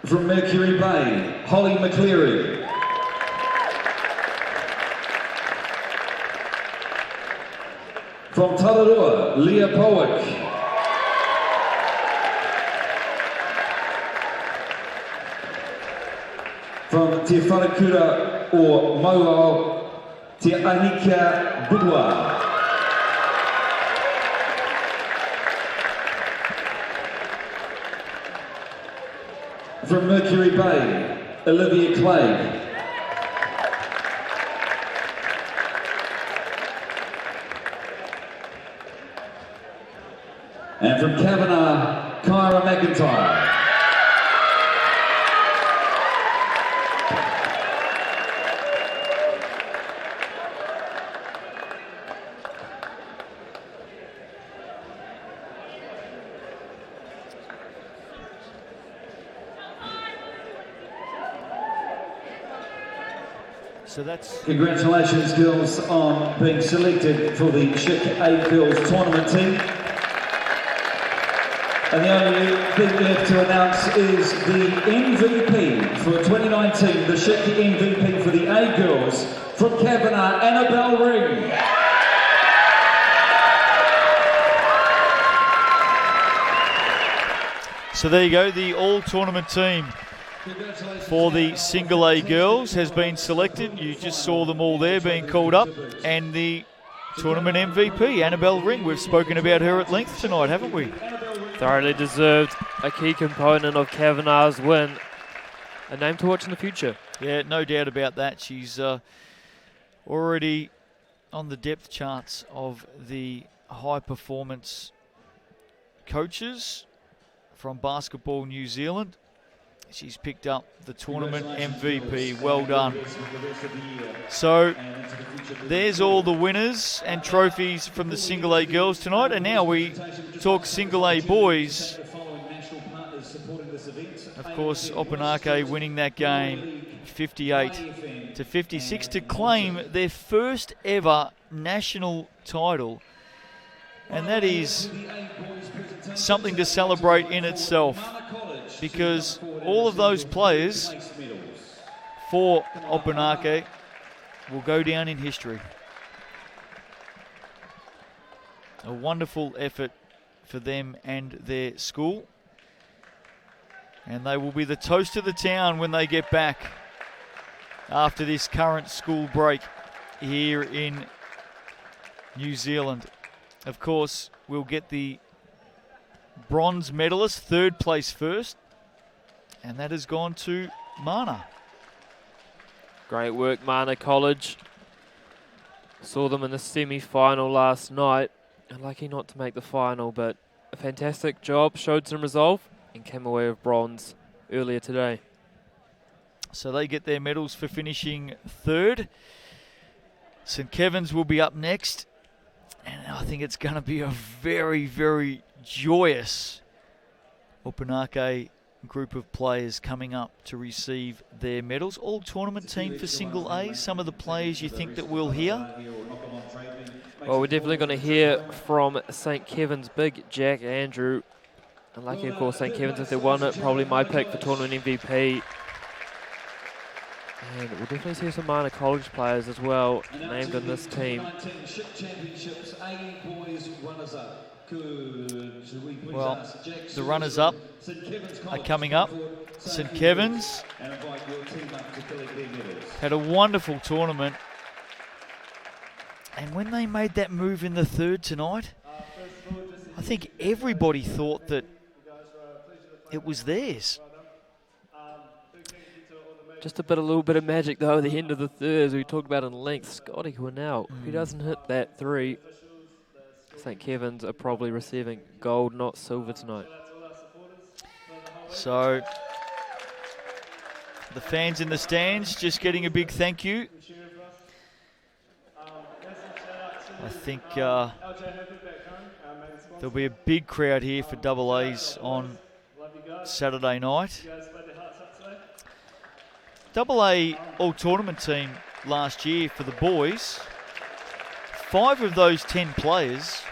From Mercury Bay, Holly McCleary. From Tararua, Leah Powick. From Te Wharekura o Mauao, Te Anika Budua. From Mercury Bay, Olivia Clay. And from Kavanagh, Kyra McIntyre. So that's... Congratulations, girls, on being selected for the Schick A Girls Tournament team. And the only thing left to announce is the MVP for 2019, the Schick MVP for the A Girls from Kavanagh, Annabelle Ring. So there you go, the all-tournament team for the single A girls has been selected. You just saw them all there being called up. And the tournament MVP, Annabelle Ring. We've spoken about her at length tonight, haven't we? Thoroughly deserved, a key component of Kavanagh's win. A name to watch in the future. Yeah, no doubt about that. She's already on the depth charts of the high-performance coaches from Basketball New Zealand. She's picked up the tournament MVP. Well done. So there's all the winners and trophies from the single A girls tonight. And now we talk single A boys. Of course, Opunake winning that game 58-56 to claim their first ever national title. And that is something to celebrate in itself, because all of those players for Opunake will go down in history. A wonderful effort for them and their school. And they will be the toast of the town when they get back after this current school break here in New Zealand. Of course, we'll get the bronze medalist, third place first, and that has gone to Mana. Great work, Mana College. Saw them in the semi-final last night. Unlucky not to make the final, but a fantastic job, showed some resolve, and came away with bronze earlier today. So they get their medals for finishing third. St. Kevin's will be up next, and I think it's going to be a very, very joyous Opunake group of players coming up to receive their medals. All tournament team for single A. Some of the players you think that we'll hear? Well, we're definitely going to hear from St. Kevin's big Jack Andrew. Unlucky, of course, St. Kevin's if they won it. Probably my pick for tournament MVP. And we'll definitely see some Mana College players as well named in this team. Well, the runners-up are coming up. St. Kevin's had a wonderful tournament. And when they made that move in the third tonight, I think everybody thought that it was theirs. Just a little bit of magic though at the end of the third, as we talked about in length. Scotty Quinnell, if he doesn't hit that three, St. Kevin's are probably receiving gold, not silver tonight. So the fans in the stands just getting a big thank you. I think there'll be a big crowd here for double A's on Saturday night. Double A all-tournament team last year for the boys, 5 of those 10 players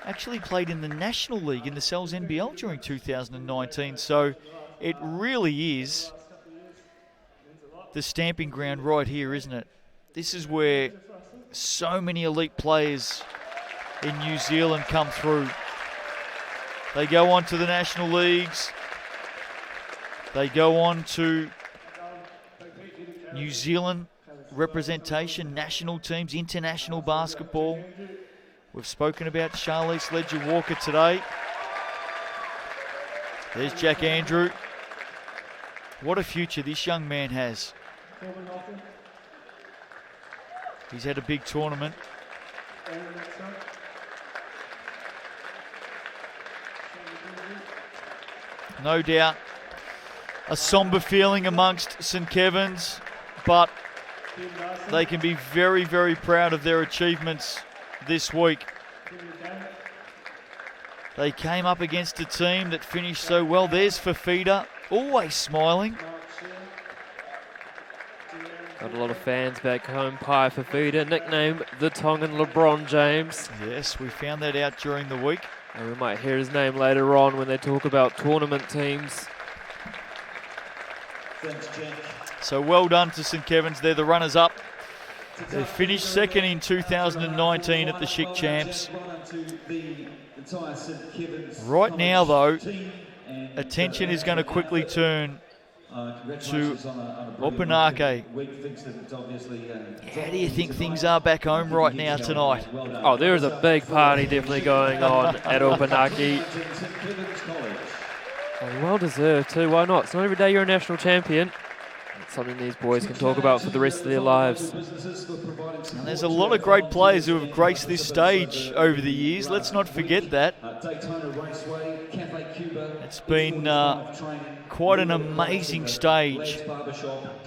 actually played in the National League in the Cells NBL during 2019. So it really is the stamping ground right here, isn't it? This is where so many elite players in New Zealand come through. They go on to the National Leagues. They go on to New Zealand representation, national teams, international basketball. We've spoken about Charlize Leger-Walker today. There's Jack Andrew. What a future this young man has. He's had a big tournament. No doubt a somber feeling amongst St. Kevin's, but they can be very, very proud of their achievements this week. They came up against a team that finished so well. There's Fafita, always smiling. Got a lot of fans back home. Pai Fafita, nicknamed the Tongan LeBron James. Yes, we found that out during the week. And we might hear his name later on when they talk about tournament teams. Thanks, Jack. So well done to St Kevin's. They're the runners-up. They finished second in 2019 at the Schick Champs. Right now, though, attention is going to quickly turn to Opunake. How do you think things are back home right now tonight? Oh, there is a big party definitely going on at Opunake. And well deserved too, why not? It's not every day you're a national champion. It's something these boys can talk about for the rest of their lives. And there's a lot of great players who have graced this stage over the years. Let's not forget that. It's been quite an amazing stage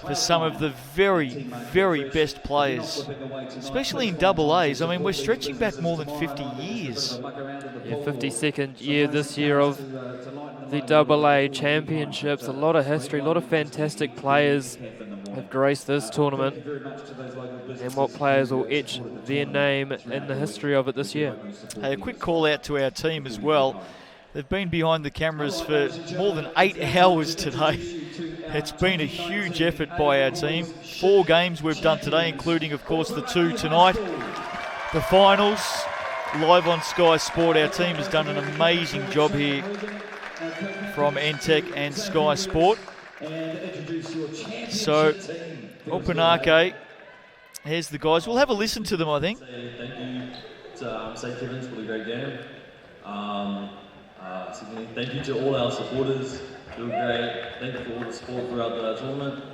for some of the very, very best players, especially in double A's. I mean, we're stretching back more than 50 years. Yeah, 52nd year this year of the Double A Championships. A lot of history, a lot of fantastic players have graced this tournament. And what players will etch their name in the history of it this year? Hey, a quick call out to our team as well. They've been behind the cameras for more than 8 hours today. It's been a huge effort by our team. 4 games we've done today, including, of course, the 2 tonight. The finals, live on Sky Sport. Our team has done an amazing job here from NTEC and Sky Sport. So, Opunake, here's the guys. We'll have a listen to them, I think. Thank you to St Kevin's for the great game. Thank you to all our supporters. You were great. Thank you for all the support throughout the tournament.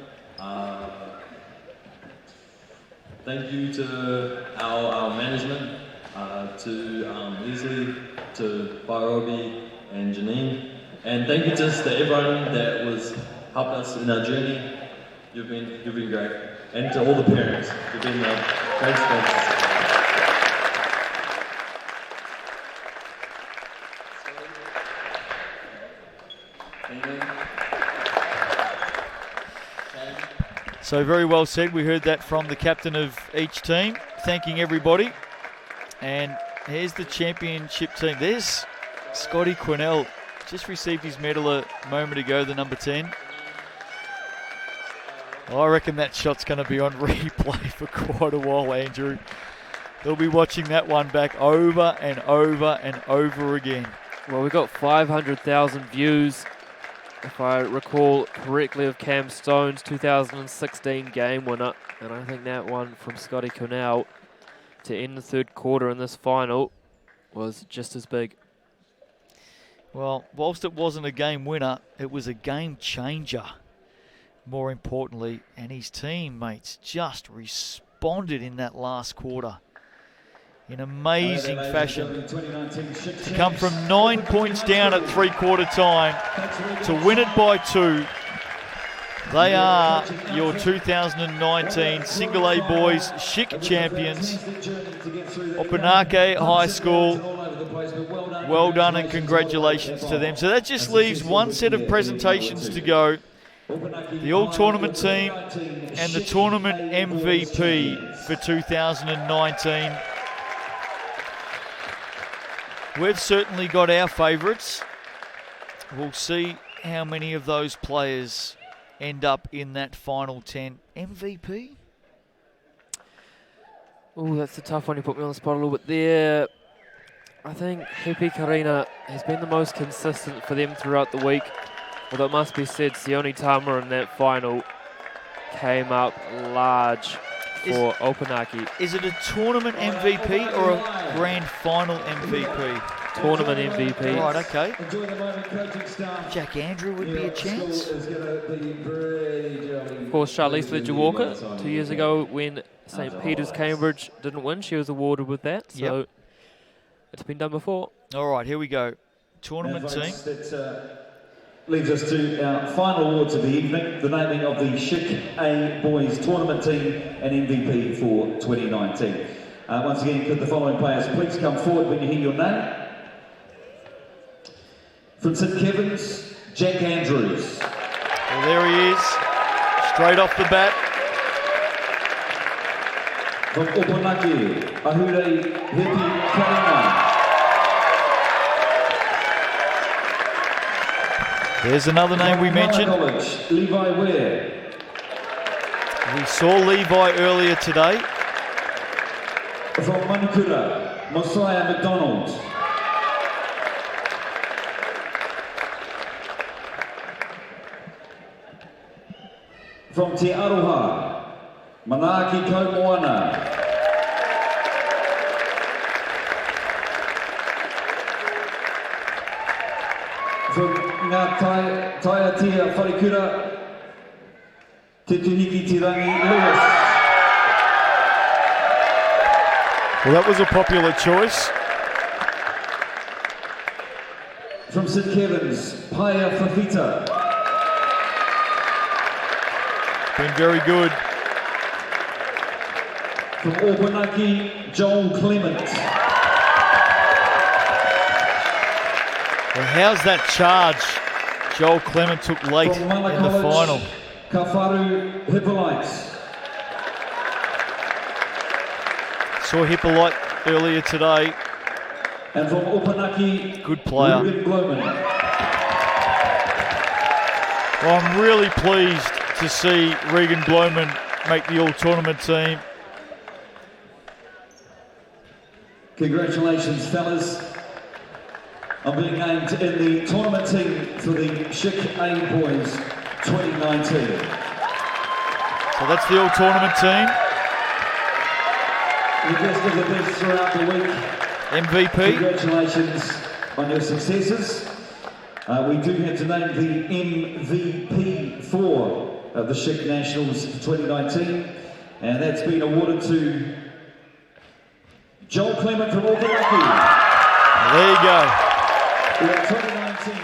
Thank you to our management, to Leslie, to Bairobi and Janine. And thank you just to everyone that was helped us in our journey. You've been great. And to all the parents, you've been great sponsors. So very well said. We heard that from the captain of each team, thanking everybody. And here's the championship team. There's Scotty Quinnell. Just received his medal a moment ago, the number 10. I reckon that shot's going to be on replay for quite a while, Andrew. They'll be watching that one back over and over and over again. Well, we got 500,000 views, if I recall correctly, of Cam Stone's 2016 game winner. And I think that one from Scotty Quinnell to end the third quarter in this final was just as big. Well, whilst it wasn't a game winner, it was a game changer, more importantly, and his teammates just responded in that last quarter in amazing fashion to come from 9 points down at three-quarter time to win it by 2. They are your 2019 Single A Boys Schick champions, Opunake High School. Well done and congratulations to them. So that just leaves one set of presentations to go. The all-tournament team and the tournament MVP for 2019. We've certainly got our favourites. We'll see how many of those players end up in that final 10. MVP? Oh, that's a tough one. You put me on the spot a little bit there. I think Hepi Karina has been the most consistent for them throughout the week. Although it must be said, Sione Tama in that final came up large for Opunake. Is it a tournament MVP or a grand final MVP? Tournament MVP. Right, okay. Jack Andrew would be a chance. Of course, Charlize Fletcher-Walker, 2 years ago when St. Peter's Cambridge didn't win, she was awarded with that. So it's been done before. All right, here we go. Tournament team. That leads us to our final awards of the evening, the naming of the Schick A Boys Tournament Team and MVP for 2019. Once again, could the following players please come forward when you hear your name? From St Kevin's, Jack Andrews. Well, there he is, straight off the bat. From Opunake, Ahurei Hepi Karina. There's another name we mentioned. College, Levi Ware. We saw Levi earlier today. From Manukura, Mosiah McDonald. From Te Aroha, Manaki Kaumoana. From Ngā Taiatea Wharekura, Te Tuhiki Tirangi Lewis. Well, that was a popular choice. From St Kevin's, Paia Fafita. Been very good. From Opunake, Joel Clement. Well, how's that charge Joel Clement took late in the final? Kafaru Hippolyte. Saw Hippolyte earlier today. And from Opunake, good player. Ruben Gloman. Well, I'm really pleased to see Regan Bloman make the all-tournament team. Congratulations, fellas, on being named in the tournament team for the Schick A Boys 2019. So that's the all-tournament team. The best of the best throughout the week. MVP. Congratulations on your successes. We do have to name the MVP for the Schick Nationals 2019, and that's been awarded to Joel Clement from Opunake. There you go. 2019.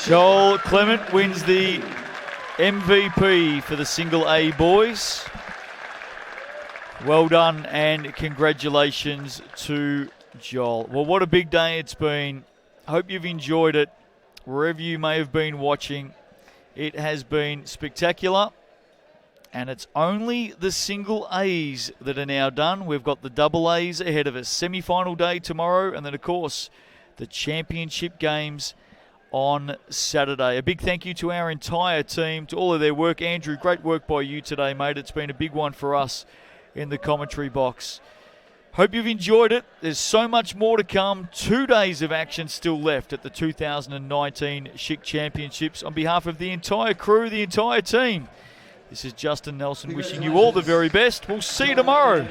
Joel Clement wins the MVP for the Single A boys. Well done and congratulations to Joel. Well, what a big day it's been. Hope you've enjoyed it wherever you may have been watching. It has been spectacular, and it's only the single A's that are now done. We've got the double A's ahead of us. Semi-final day tomorrow, and then, of course, the championship games on Saturday. A big thank you to our entire team, to all of their work. Andrew, great work by you today, mate. It's been a big one for us in the commentary box. Hope you've enjoyed it. There's so much more to come. 2 days of action still left at the 2019 Schick Championships. On behalf of the entire crew, the entire team, this is Justin Nelson wishing you all the very best. We'll see you tomorrow.